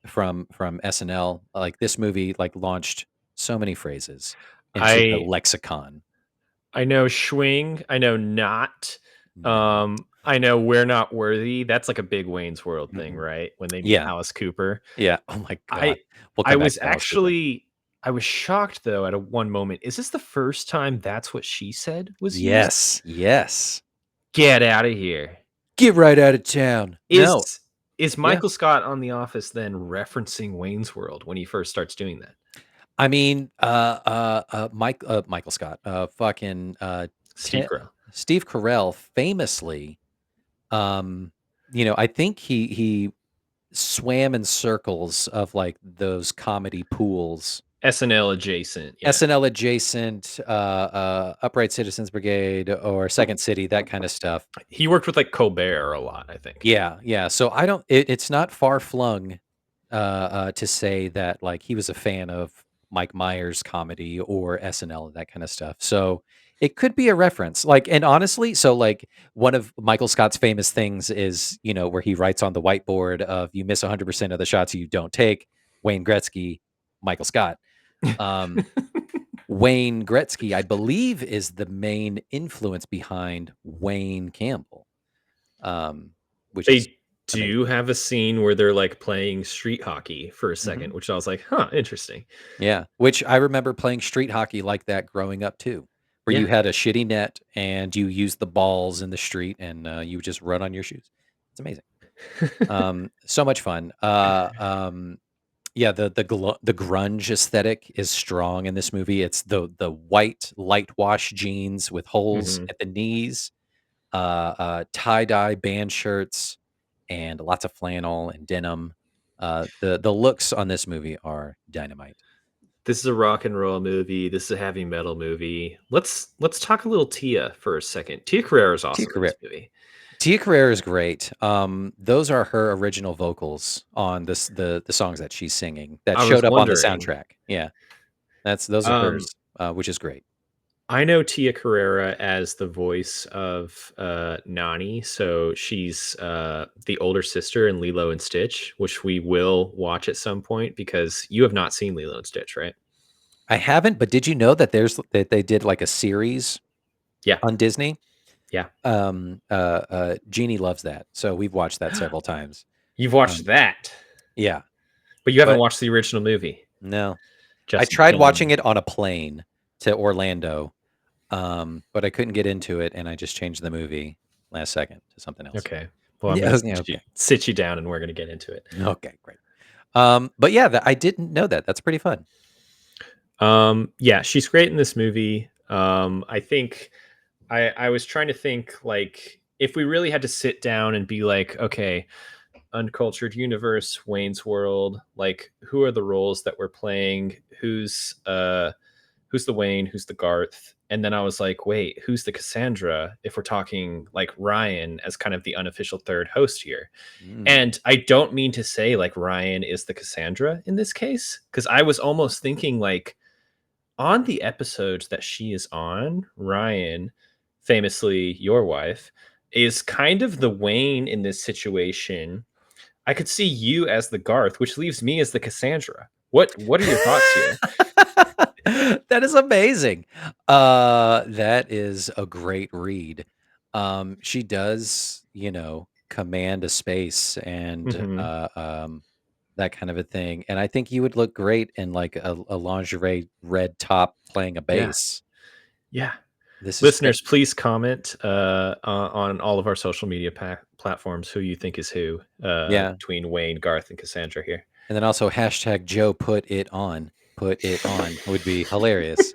from SNL, like, this movie, like, launched so many phrases into the I lexicon. I know schwing. I know not. No. I know we're not worthy. That's like a big Wayne's World thing, Mhm. right? When they meet Yeah, Alice Cooper. yeah. Oh my god. I We'll I come back was to Alice Cooper. actually I was shocked though at a one moment. Is this the first time that's what she said was used? Yes, yes. Get out of here. Get right out of town. No. Is is Yeah. Michael Scott on The Office then referencing Wayne's World when he first starts doing that? I mean, Michael Scott, fucking, Ti Steve Carell. Steve Carell famously, um, I think he swam in circles of, like, those comedy pools, SNL adjacent. Yeah. SNL adjacent, Upright Citizens Brigade or Second City, that kinda stuff. He worked with like Colbert a lot, I think. Yeah, yeah, so it's not far flung, to say that, like, he was a fan of Mike Myers comedy or SNL, that kinda stuff, so it could be a reference, like, and honestly, so, like, one of Michael Scott's famous things is, where he writes on the whiteboard of, "You miss 100% of the shots you don't take, Wayne Gretzky, Michael Scott." Um, Wayne Gretzky, I believe, is the main influence behind Wayne Campbell, um, which is They do have a scene where they're, like, playing street hockey for a Mhm. second, which I was like, "Huh, interesting." Yeah, which I remember playing street hockey like that growing up too, where you Yeah. had a shitty net and you used the balls in the street and, you would just run on your shoes. It's amazing. So much fun. Yeah, the grunge aesthetic is strong in this movie. It's the white light wash jeans with holes Mhm. at the knees, tie-dye band shirts, and lots of flannel and denim. The looks on this movie are dynamite. This is a rock and roll movie, this is a heavy metal movie. Let's talk a little Tia for a second. Tia Carrere is Tia awesome in Carrere this movie. Tia Carrere is great. Those are her original vocals on the songs that she's singing that I was showed up on the wondering, soundtrack. Yeah, those are um, hers, which is great. I know Tia Carrere as the voice of, Nani, so she's, the older sister in Lilo and Stitch, which we will watch at some point because you have not seen Lilo and Stitch, right? I haven't, but did you know that they did like a series Yeah, on Disney? yeah. Jeannie loves that, so we've watched that several times. You've watched Um, that, yeah, but you haven't but watched the original movie. no, I Just tried watching dumb. it on a plane to Orlando, but I couldn't get into it, and I just changed the movie last second to something else. Okay. Well, I'm Yeah, gonna yeah, okay. sit you down, and we're gonna get into it. Okay, great. But yeah, I didn't know that. That's pretty fun. Yeah, she's great in this movie. I think I was trying to think like if we really had to sit down and be like, okay, Uncultured Universe, Wayne's World, like who are the roles that we're playing? Who's the Wayne, who's the Garth? And then I was like, wait, who's the Cassandra if we're talking like Ryan as kind of the unofficial third host here? Mm. And I don't mean to say like Ryan is the Cassandra in this case, because I was almost thinking like on the episodes that she is on, Ryan, famously your wife, is kind of the Wayne in this situation. I could see you as the Garth, which leaves me as the Cassandra. What are your thoughts here? That is amazing. That is a great read. She does, command a space and Hmm. that kind of a thing. And I think you would look great in like a lingerie red top playing a Yeah, bass. yeah. This is great. Listeners, please comment on all of our social media platforms who you think is who Yeah. between Wayne, Garth, and Cassandra here. And then also hashtag Joe put it on. Put it on would be hilarious.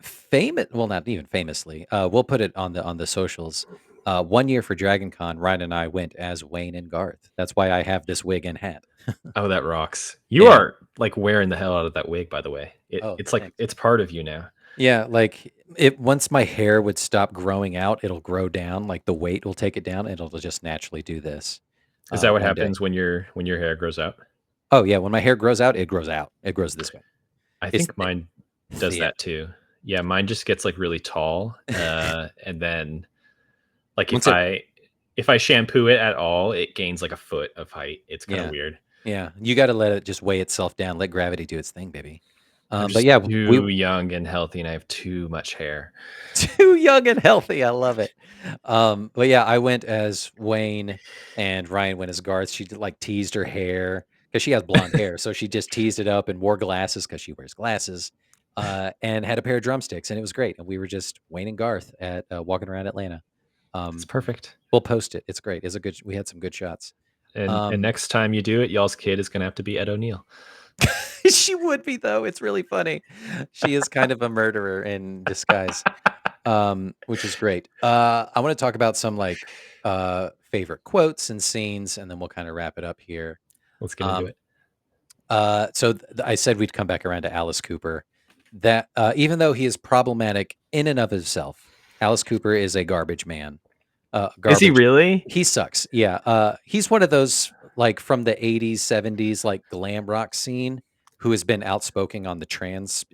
Famous, well, not even famously. We'll put it on the socials. One year for Dragon Con, Ryan and I went as Wayne and Garth. That's why I have this wig and hat. Oh, that rocks. You Yeah. are like wearing the hell out of that wig, by the way. Oh, It's like thanks. it's part of you now. Yeah, like it once my hair would stop growing out, it'll grow down. Like the weight will take it down, and it'll just naturally do this. Is that what One day. happens when your hair grows out? Oh yeah, when my hair grows out, it grows out. It grows this way. I It's think mine does yeah. that too. Yeah, mine just gets like really tall, and then like Once it if I shampoo it at all, it gains like a foot of height. It's kind of yeah. weird. Yeah, you gotta let it just weigh itself down, let gravity do its thing, baby. I'm But just yeah, we too young and healthy, and I have too much hair. too young and healthy, I love it. But yeah, I went as Wayne and Ryan went as Garth. She did, like, teased her hair because she has blonde hair, so she just teased it up and wore glasses because she wears glasses, and had a pair of drumsticks, and it was great, and we were just Wayne and Garth at, walking around Atlanta. It's Um, perfect. we'll post it. It's great. It's a good we had some good shots. And Um next time you do it, y'all's kid is gonna have to be Ed O'Neill. She would be though, it's really funny. She is kind of a murderer in disguise, which is great. I wanna talk about some, like, favorite quotes and scenes, and then we'll kinda wrap it up here. Let's get into Um, it. I said we'd come back around to Alice Cooper, that, even though he is problematic in and of himself, Alice Cooper is a garbage man. Is he Garbage really? He sucks, yeah, he's one of those, like, from the '80s, '70s, like, glam rock scene who has been outspoken on the trans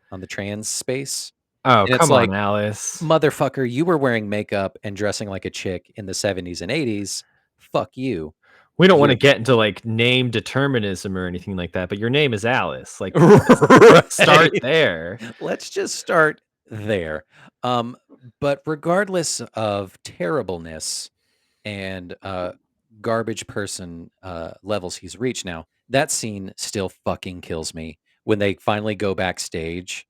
space, Oh, and it's come like, on, Alice. "Motherfucker, you were wearing makeup and dressing like a chick in the '70s and '80s. Fuck you. We don't wanna You're" get into, like, name determinism or anything like that, but your name is Alice. Like, let's start Right. there. Let's just start there. But regardless of terribleness and, garbage person levels he's reached now. That scene still fucking kills me when they finally go backstage,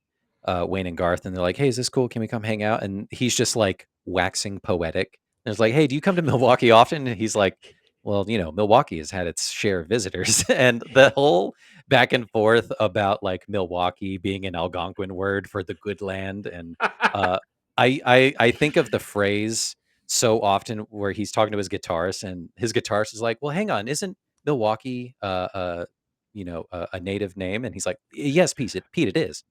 Wayne and Garth, and they're like, "Hey, is this cool? Can we come hang out?" And he's just like waxing poetic. And it's like, "Hey, do you come to Milwaukee often?" And he's like, "Well, Milwaukee has had its share of visitors." And the whole back and forth about like Milwaukee being an Algonquin word for the good land, and uh, I think of the phrase so often where he's talking to his guitarist, and his guitarist is like, "Well, hang on, isn't Milwaukee, a native name?" And he's like, "Yes, Pete, it is."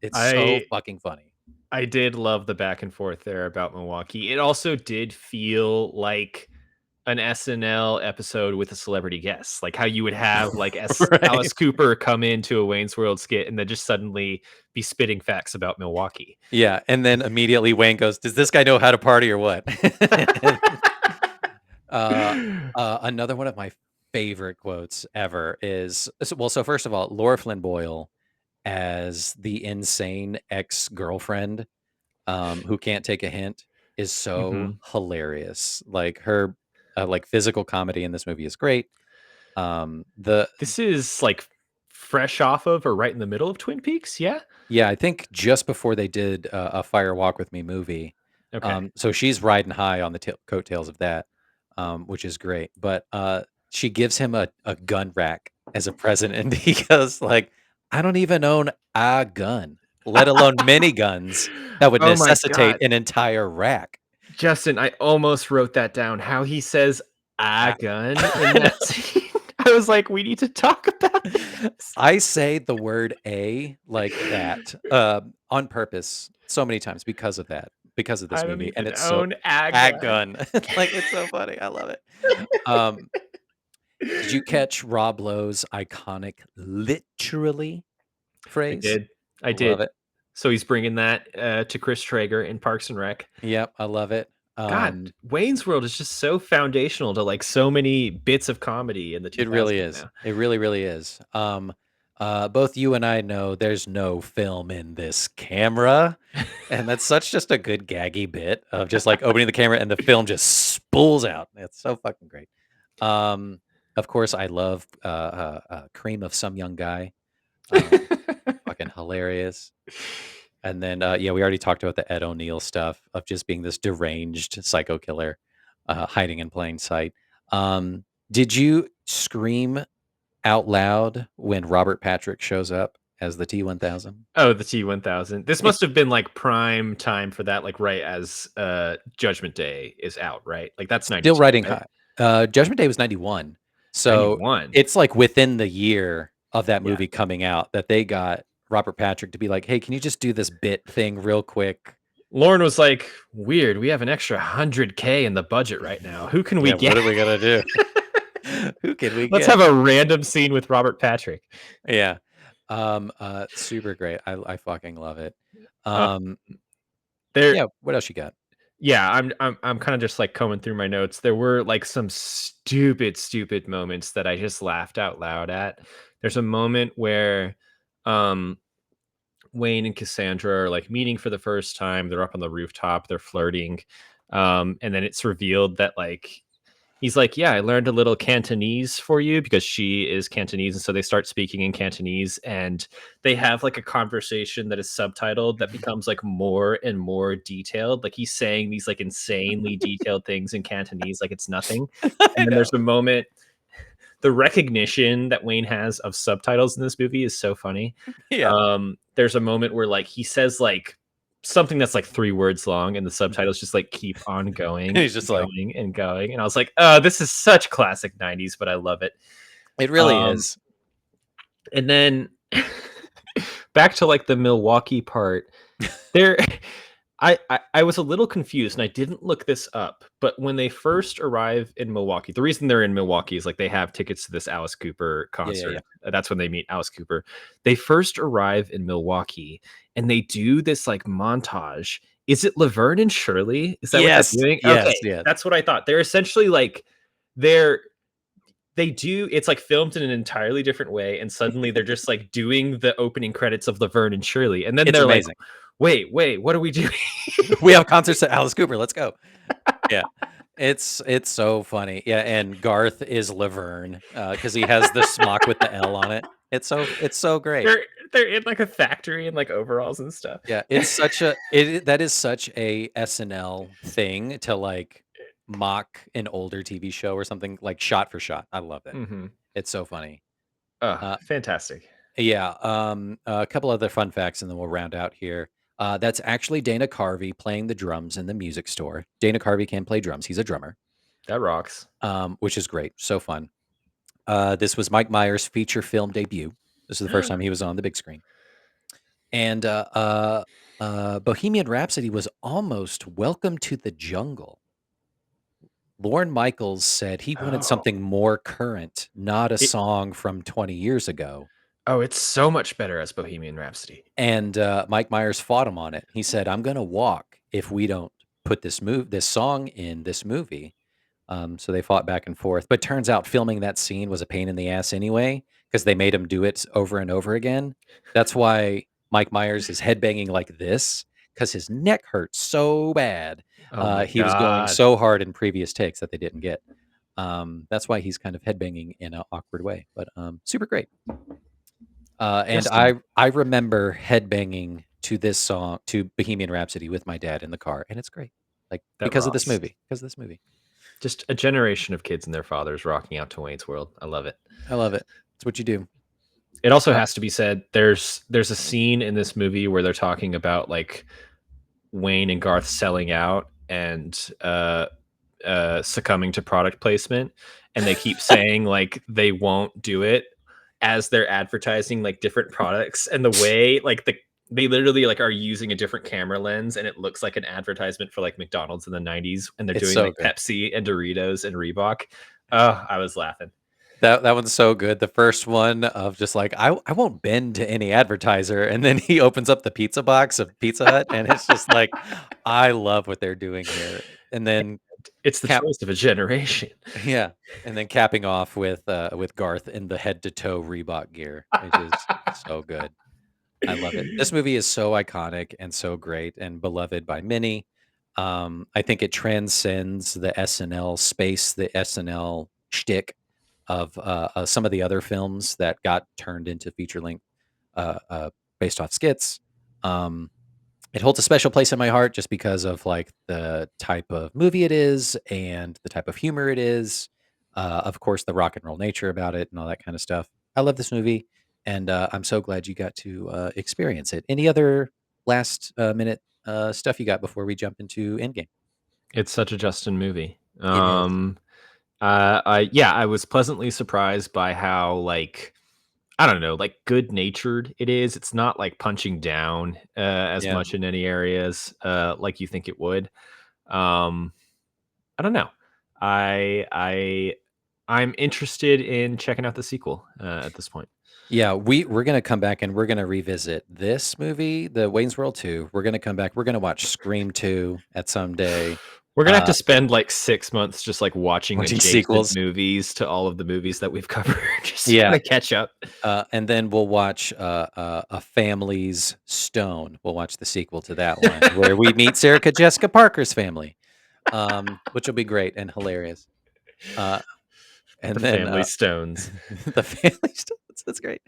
It's so I fucking funny. I did love the back and forth there about Milwaukee. It also did feel like an SNL episode with a celebrity guest, like how you would have like Right. Alice Cooper come into a Wayne's World skit and then just suddenly be spitting facts about Milwaukee. Yeah, and then immediately Wayne goes, "Does this guy know how to party or what?" Uh, Another one of my favorite quotes ever is so first of all, Laura Flynn Boyle as the insane ex-girlfriend, who can't take a hint is so Mhm. hilarious. Like her, like physical comedy in this movie is great. The This is like fresh off of or right in the middle of Twin Peaks, yeah? Yeah, I think just before they did a Fire Walk with Me movie, Okay. so she's riding high on the coattails of that, which is great. But she gives him a gun rack as a present, and he goes like, "I don't even own a gun, let alone many guns that would Oh my necessitate god. an entire rack." Justin, I almost wrote that down. How he says "a I gun" in that scene. I was like, "We need to talk about this." I say the word "a" like that, on purpose so many times because of I this don't movie, and even it's so own a "a gun. gun." Like, it's so funny, I love it. Um, did you catch Rob Lowe's iconic "literally" I phrase? did. I Love did. it. So he's bringing that, to Chris Traeger in Parks and Rec. Yep, I love it. God, Wayne's World is just so foundational to, like, so many bits of comedy in the It really 2000s is. now. It really, really is. Both you and I know there's no film in this camera, and that's such just a good gaggy bit of just like opening the camera and the film just spools out. It's so fucking great. Um, of course, I love Cream of Some Young Guy. Um, Fucking hilarious. And then, yeah, we already talked about the Ed O'Neill stuff of just being this deranged psycho killer, hiding in plain sight. Did you scream out loud when Robert Patrick shows up as the T-1000? Oh, the T-1000. This must have been, like, prime time for that, like, right as, Judgment Day is out, right? Like, that's Still 92, riding right? high. Judgment Day was 91. So, 91. it's, like, within the year of that Yeah. movie coming out that they got Robert Patrick to be like, "Hey, can you just do this bit thing real quick?" Lauren was like, "Weird, we have an extra 100K in the budget right now. Who can we Yeah, get? what are we gonna do? Who can we Let's get? have a random scene with Robert Patrick." Yeah. Super great. I fucking love it. Uh, Um, there yeah, what else you got? Yeah, I'm kinda just, like, combing through my notes. There were, like, some stupid moments that I just laughed out loud at. There's a moment where, um, Wayne and Cassandra are, like, meeting for the first time. They're up on the rooftop, they're flirting, and then it's revealed that, like, he's like, "Yeah, I learned a little Cantonese for you," because she is Cantonese, and so they start speaking in Cantonese, and they have, like, a conversation that is subtitled that becomes, like, more and more detailed. Like, he's saying these, like, insanely detailed things in Cantonese like it's nothing, I and then know. there's a moment the recognition that Wayne has of subtitles in this movie is so funny. Yeah. There's a moment where, like, he says, like, something that's, like, 3 words long, and the Mhm. subtitles just, like, keep on And going he's and just like, going and going, and I was like, "Oh, this is such classic '90s, but I love it." it really Um, is. and then back to, like, the Milwaukee part, there I was a little confused, and I didn't look this up, but when they first arrive in Milwaukee, the reason they're in Milwaukee is, like, they have tickets to this Alice Cooper Yeah, yeah, yeah. concert. That's when they meet Alice Cooper. They first arrive in Milwaukee, and they do this, like, montage. Is it Laverne and Shirley? Is that what they're Yes, doing? yes, Okay, yes. that's what I thought. They're essentially, like, they're they do it's, like, filmed in an entirely different way, and suddenly they're just, like, doing the opening credits of Laverne and Shirley, and then It's they're like, amazing. "Wait, what are we doing?" We have concerts at Alice Cooper, let's go. Yeah. It's so funny. Yeah, and Garth is Laverne, because he has the smock with the L on it. It's so great. They're they're in like a factory in like overalls and stuff. Yeah, it's such a it that is such a SNL thing to, like, mock an older TV show or something, like, shot for shot. I love it. Hmm. It's so funny. Oh, Uh, fantastic. yeah, a couple other fun facts, and then we'll round out here. That's actually Dana Carvey playing the drums in the music store. Dana Carvey can play drums. He's a drummer, That rocks. which is great. So fun. This was Mike Myers' feature film debut. This is the first time he was on the big screen. And Bohemian Rhapsody was almost Welcome to the Jungle. Lorne Michaels said he wanted Oh, something more current, not a it song from 20 years ago. oh, it's so much better as Bohemian Rhapsody. And Mike Myers fought him on it. He said, "I'm going to walk if we don't put this song in this movie." So they fought back and forth. But turns out filming that scene was a pain in the ass anyway, because they made him do it over and over again. That's why Mike Myers is headbanging like this, because his neck hurts so bad. Oh my He was going god. so hard in previous takes that they didn't get. That's why he's kind of headbanging in an awkward way, but super great. And Justin, I remember headbanging to this song, to Bohemian Rhapsody, with my dad in the car, and it's great. Like, that because of this rocks. movie. Because of this movie. Just a generation of kids and their fathers rocking out to Wayne's World. I love it. I love it. It's what you do. It also Uh, has to be said there's a scene in this movie where they're talking about like Wayne and Garth selling out and succumbing to product placement, and they keep saying like they won't do it as they're advertising like different products, and the way like they literally like are using a different camera lens and it looks like an advertisement for like McDonald's in the 90s, and they're it's doing so like good. Pepsi and Doritos and Reebok. Oh, I was laughing. That one's so good. The first one of just like, I won't bend to any advertiser, and then he opens up the pizza box of Pizza Hut, and it's just like, I love what they're doing here. And then It's the cap choice of a generation. yeah, and then capping off with Garth in the head to toe Reebok gear, which is so good. I love it. This movie is so iconic and so great and beloved by many. I think it transcends the SNL space, the SNL shtick of some of the other films that got turned into feature length based off skits. Um, it holds a special place in my heart just because of like the type of movie it is and the type of humor it is. Of course, the rock and roll nature about it and all that kind of stuff. I love this movie, and I'm so glad you got to experience it. Any other last minute stuff you got before we jump into Endgame? It's such a Justin movie. It is. I was pleasantly surprised by how like I don't know, like good natured it is. It's not like punching down as Yeah. much in any areas like you think it would. Um, I don't know. I I'm interested in checking out the sequel at this point. Yeah, we're gonna come back and we're gonna revisit this movie, the Wayne's World 2. We're gonna come back. We're gonna watch Scream 2 at some day. We're gonna have Uh, to spend like 6 months just like watching watching adjacent sequels. movies to all of the movies that we've covered, just to kind Yeah. of catch up. And then we'll watch A Family's Stone. We'll watch the sequel to that one, where we meet Sarah Jessica Parker's family, which will be great and hilarious. Uh, The and then Family Stones. the Family Stone. That's great.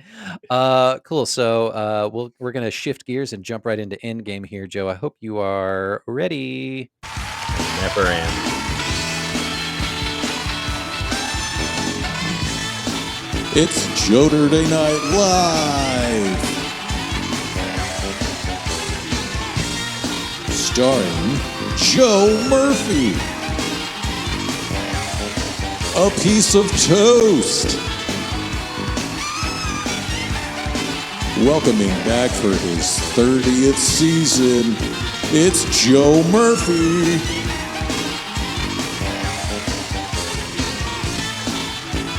Cool. So we're gonna shift gears and jump right into Endgame here, Joe. I hope you are ready. Never am. It's Joturday Night Live, starring Joe Murphy, a piece of toast. Welcoming back for his 30th season, it's Joe Murphy.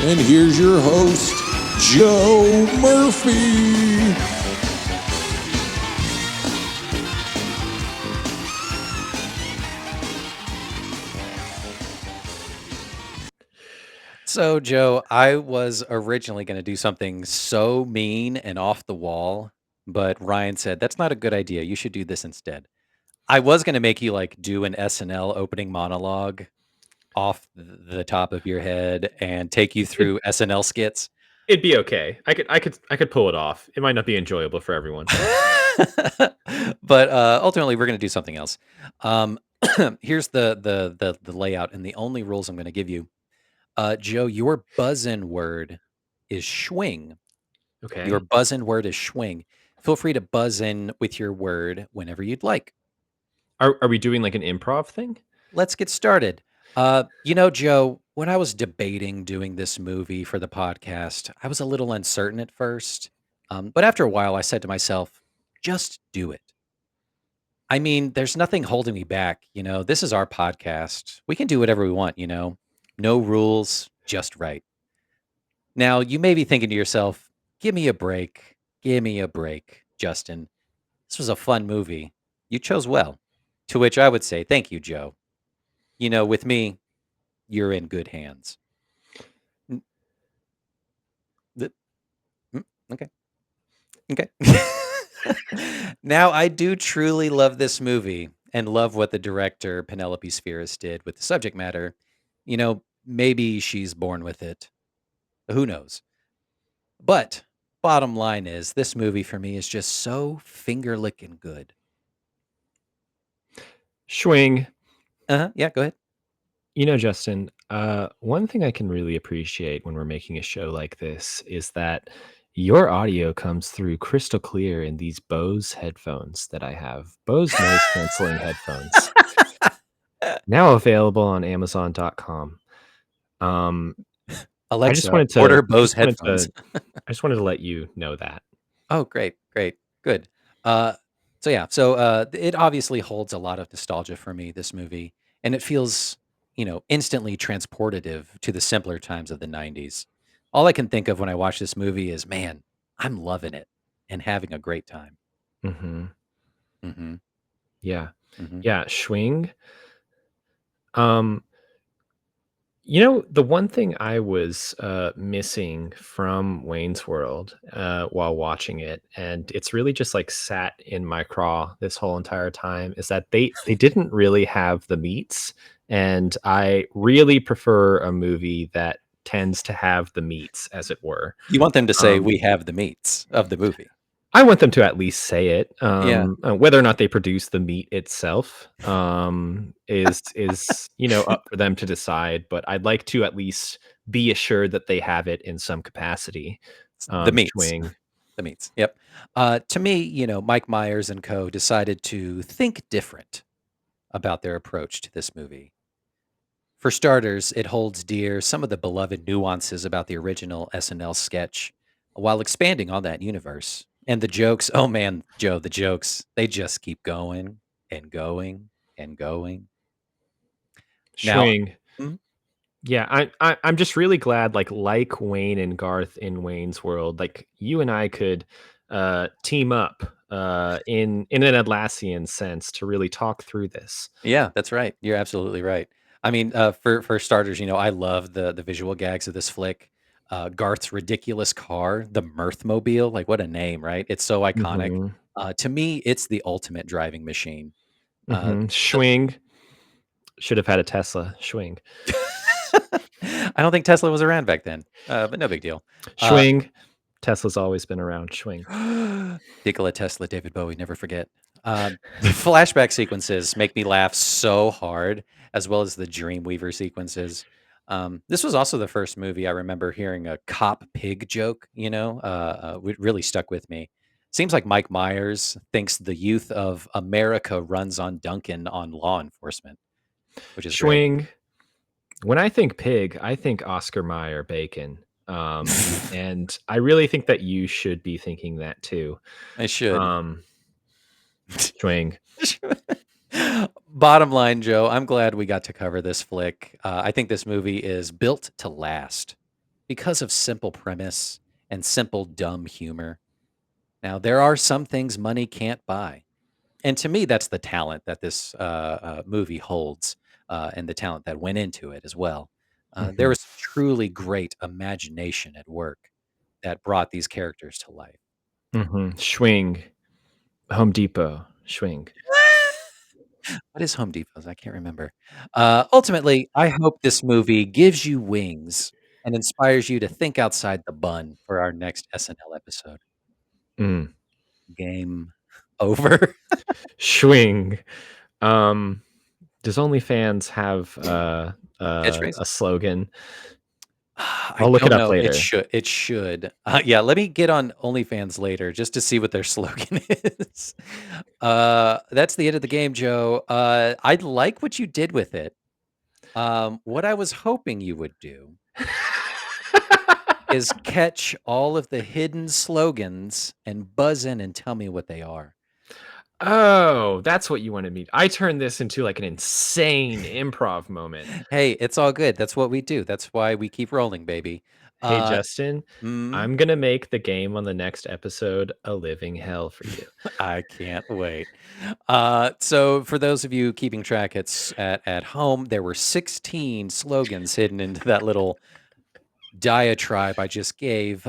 And here's your host, Joe Murphy. So, Joe, I was originally going to do something so mean and off the wall, but Ryan said, that's not a good idea. You should do this instead. I was going to make you like do an SNL opening monologue off the top of your head and take you It, through SNL skits? it'd be okay. I could pull it off. It might not be enjoyable for everyone. But ultimately, we're going to do something else. Um, here's the layout and the only rules I'm going to give you. Joe, your buzz-in word is schwing. Your Okay. buzz-in word is schwing. Feel free to buzz in with your word whenever you'd like. Are we doing like an improv thing? Let's get started. Joe, when I was debating doing this movie for the podcast, I was a little uncertain at first. But after a while, I said to myself, just do it. I mean, there's nothing holding me back. This is our podcast. We can do whatever we want. No rules, just right. Now, you may be thinking to yourself, give me a break. Give me a break, Justin. This was a fun movie. You chose well. To which I would say, thank you, Joe. With me, you're in good hands. N- th- okay. Okay. Now, I do truly love this movie and love what the director, Penelope Spheris, did with the subject matter. Maybe she's born with it. Who knows? But bottom line is, this movie for me is just so finger licking good. Schwing. Yeah, go ahead. Justin, one thing I can really appreciate when we're making a show like this is that your audio comes through crystal clear in these Bose headphones that I have. Bose noise canceling headphones. Now available on Amazon.com. Um, I just Alexa, wanted to order I Bose just wanted headphones. to I just wanted to let you know that. Oh, great, great, good. Uh, so it obviously holds a lot of nostalgia for me, this movie, and it feels, instantly transportative to the simpler times of the '90s. All I can think of when I watch this movie is, man, I'm loving it and having a great time. Mhm. Hmm. Yeah. Hmm. Yeah, Schwing. Um, the one thing I was missing from Wayne's World while watching it, and it's really just like sat in my craw this whole entire time, is that they didn't really have the meats, and I really prefer a movie that tends to have the meats, as it were. You want them to say, Um, "We have the meats" of the movie. I want them to at least say it. Yeah. Whether or not they produce the meat itself is up for them to decide. But I'd like to at least be assured that they have it in some capacity. The meats. Schwing. The meats. Yep. To me, Mike Myers and co. decided to think different about their approach to this movie. For starters, it holds dear some of the beloved nuances about the original SNL sketch while expanding on that universe. And the jokes, oh man, Joe, the jokes, they just keep going and going and going. Now, Schwing. mm, Yeah, I'm just really glad, like Wayne and Garth in Wayne's World, like you and I could team up in an Atlassian sense to really talk through this. yeah, that's right. You're absolutely right. I mean, for starters, I love the visual gags of this flick. Garth's ridiculous car, the Mirthmobile, like what a name, right? It's so iconic. Hmm. To me, it's the ultimate driving machine. Uh, Hmm. the, Schwing. Should have had a Tesla. Schwing. I don't think Tesla was around back then, but no big deal. Uh, Schwing. Tesla's always been around. Schwing. Nikola Tesla, David Bowie, never forget. The flashback sequences make me laugh so hard, as well as the Dreamweaver sequences. This was also the first movie I remember hearing a cop pig joke, really stuck with me. Seems like Mike Myers thinks the youth of America runs on Duncan on law enforcement, which is great. Schwing. When I think pig, I think Oscar Mayer bacon. And I really think that you should be thinking that too. I should. Um, Schwing. Bottom line, Joe, I'm glad we got to cover this flick. I think this movie is built to last because of simple premise and simple dumb humor. Now, there are some things money can't buy. And to me, that's the talent that this movie holds and the talent that went into it as well. There Hmm. was truly great imagination at work that brought these characters to life. Hmm. Schwing. Home Depot. Schwing. What is Home Depot's? I can't remember. Ultimately, I hope this movie gives you wings and inspires you to think outside the bun for our next SNL episode. Mm. Game over. Schwing. Um, does OnlyFans have A catchphrase? a slogan? I I'll look it don't up know. later. It should. Yeah, let me get on OnlyFans later just to see what their slogan is. That's the end of the game, Joe. I like what you did with it. What I was hoping you would do is catch all of the hidden slogans and buzz in and tell me what they are. Oh, that's what you wanted me. I turned this into like an insane improv moment. Hey, it's all good. That's what we do. That's why we keep rolling, baby. Hey, Uh, Justin, mm, I'm gonna make the game on the next episode a living hell for you. I can't wait. So for those of you keeping track, it's at home. There were 16 slogans hidden into that little diatribe I just gave.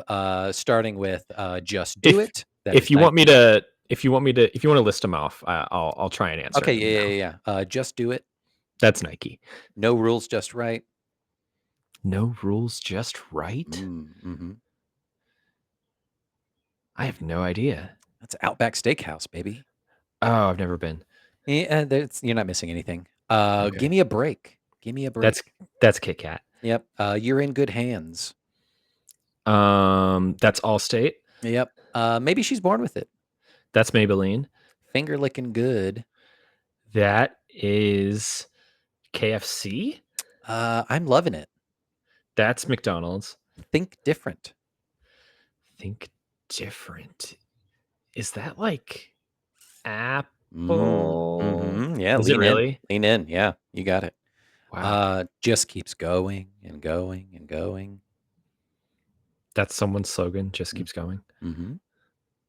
Starting with "Just do If it." That is if you want me 19. to, if you want to list them off, I'll try and answer Okay, them now. yeah. "Just do it." That's Nike. No rules, just right. No rules, just right. Mm-hmm. I have no idea. That's Outback Steakhouse, baby. Oh, I've never been. Yeah, you're not missing anything. Give Okay, me a break. Give me a break. that's that's Kit Kat. Yep. You're in good hands. That's Allstate. Yep. Maybe she's born with it. That's Maybelline. Finger licking good. That is KFC. I'm loving it. That's McDonald's. Think different. Think different. Is that like Apple? Mm-hmm. Yeah, Is it lean in. really? Lean in. Yeah, you got it. Wow. Just keeps going and going and going. That's someone's slogan. Just keeps going. Mm-hmm.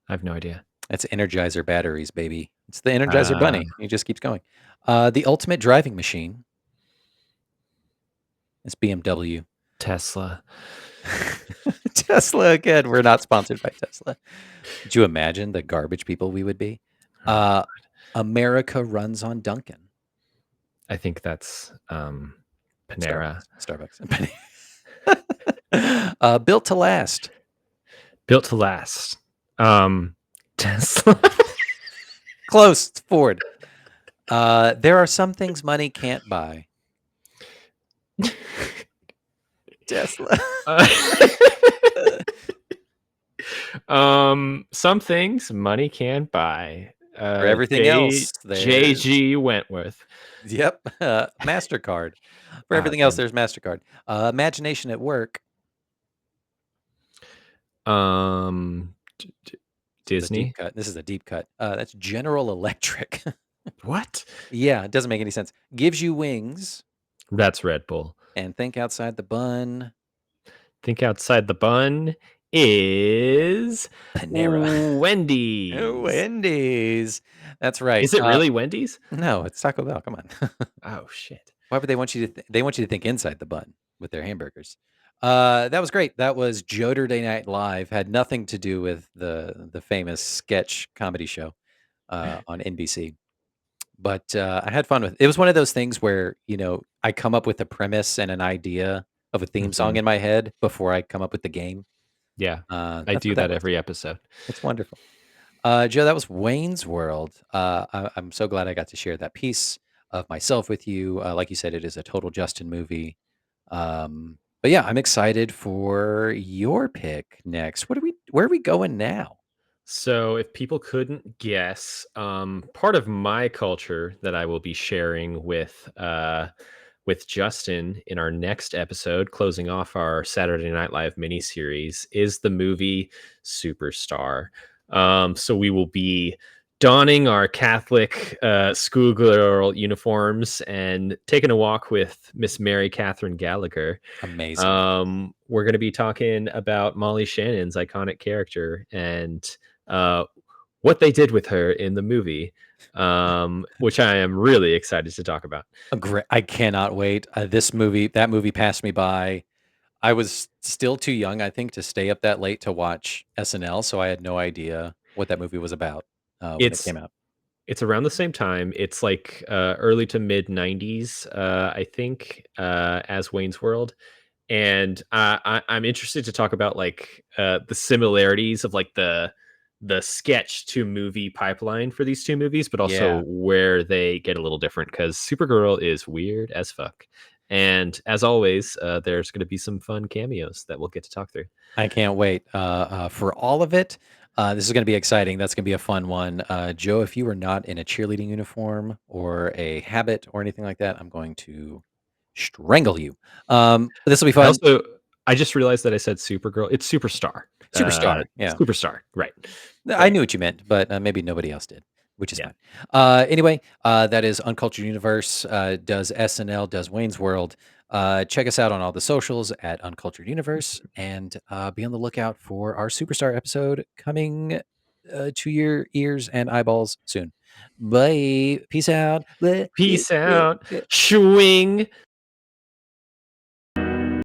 I have no idea. That's Energizer batteries, baby. It's the Energizer Uh, bunny. He just keeps going. The ultimate driving machine is BMW. Tesla. Tesla again. We're not sponsored by Tesla. Could you imagine the garbage people we would be? Oh, America runs on Dunkin'. I think that's Panera. Starbucks. Built to last. Built to last. Tesla. Close. It's Ford. There are some things money can't buy. Tesla. Some things money can't buy. For everything else, there's JG Wentworth. yep. MasterCard. For everything else, there's MasterCard. Imagination at work. This is a deep Disney. cut. This is a deep cut. That's General Electric. What? Yeah, it doesn't make any sense. Gives you wings That's Red Bull. and think outside the bun. Think outside the bun is Panera. Wendy's. Wendy's. That's right. Is it really Wendy's? No, it's Taco Bell. Come on. Oh shit. Why would they want you to? They want you to think inside the bun with their hamburgers. That was great. That was Joturday Night Live. Had nothing to do with the famous sketch comedy show on NBC. But I had fun with it. It was one of those things where I come up with a premise and an idea of a theme song Mhm. in my head before I come up with the game. Yeah, I That's do what that that was. every episode. It's wonderful. Joe, that was Wayne's World. I'm so glad I got to share that piece of myself with you. Like you said, it is a total Justin movie. But yeah, I'm excited for your pick next. Where are we going now? So, if people couldn't guess, part of my culture that I will be sharing with Justin in our next episode, closing off our Saturday Night Live miniseries, is the movie Superstar. So we will be donning our Catholic schoolgirl uniforms and taking a walk with Miss Mary Catherine Gallagher. Amazing. We're going to be talking about Molly Shannon's iconic character and uh, what they did with her in the movie, which I am really excited to talk about. Great. I cannot wait. That movie passed me by. I was still too young, I think, to stay up that late to watch SNL, so I had no idea what that movie was about when it It's came out. It's around the same time. It's like early to mid '90s, I think, as Wayne's World. And I'm interested to talk about like the similarities of like the sketch to movie pipeline for these two movies, but Yeah. also where they get a little different because Supergirl is weird as fuck. And as always, there's going to be some fun cameos that we'll get to talk through. I can't wait for all of it. This is going to be exciting. That's going to be a fun one. Joe, if you were not in a cheerleading uniform or a habit or anything like that, I'm going to strangle you. This will be I fun. also I just realized that I said Supergirl. It's Superstar. Superstar. Yeah. Superstar. Right. I Right. knew what you meant, but maybe nobody else did, which is Yeah. fine. Anyway, that is Uncultured Universe, does SNL, does Wayne's World. Check us out on all the socials at Uncultured Universe and be on the lookout for our Superstar episode coming to your ears and eyeballs soon. Bye. Peace out. Bleh, bleh, Peace bleh, out. bleh. Schwing.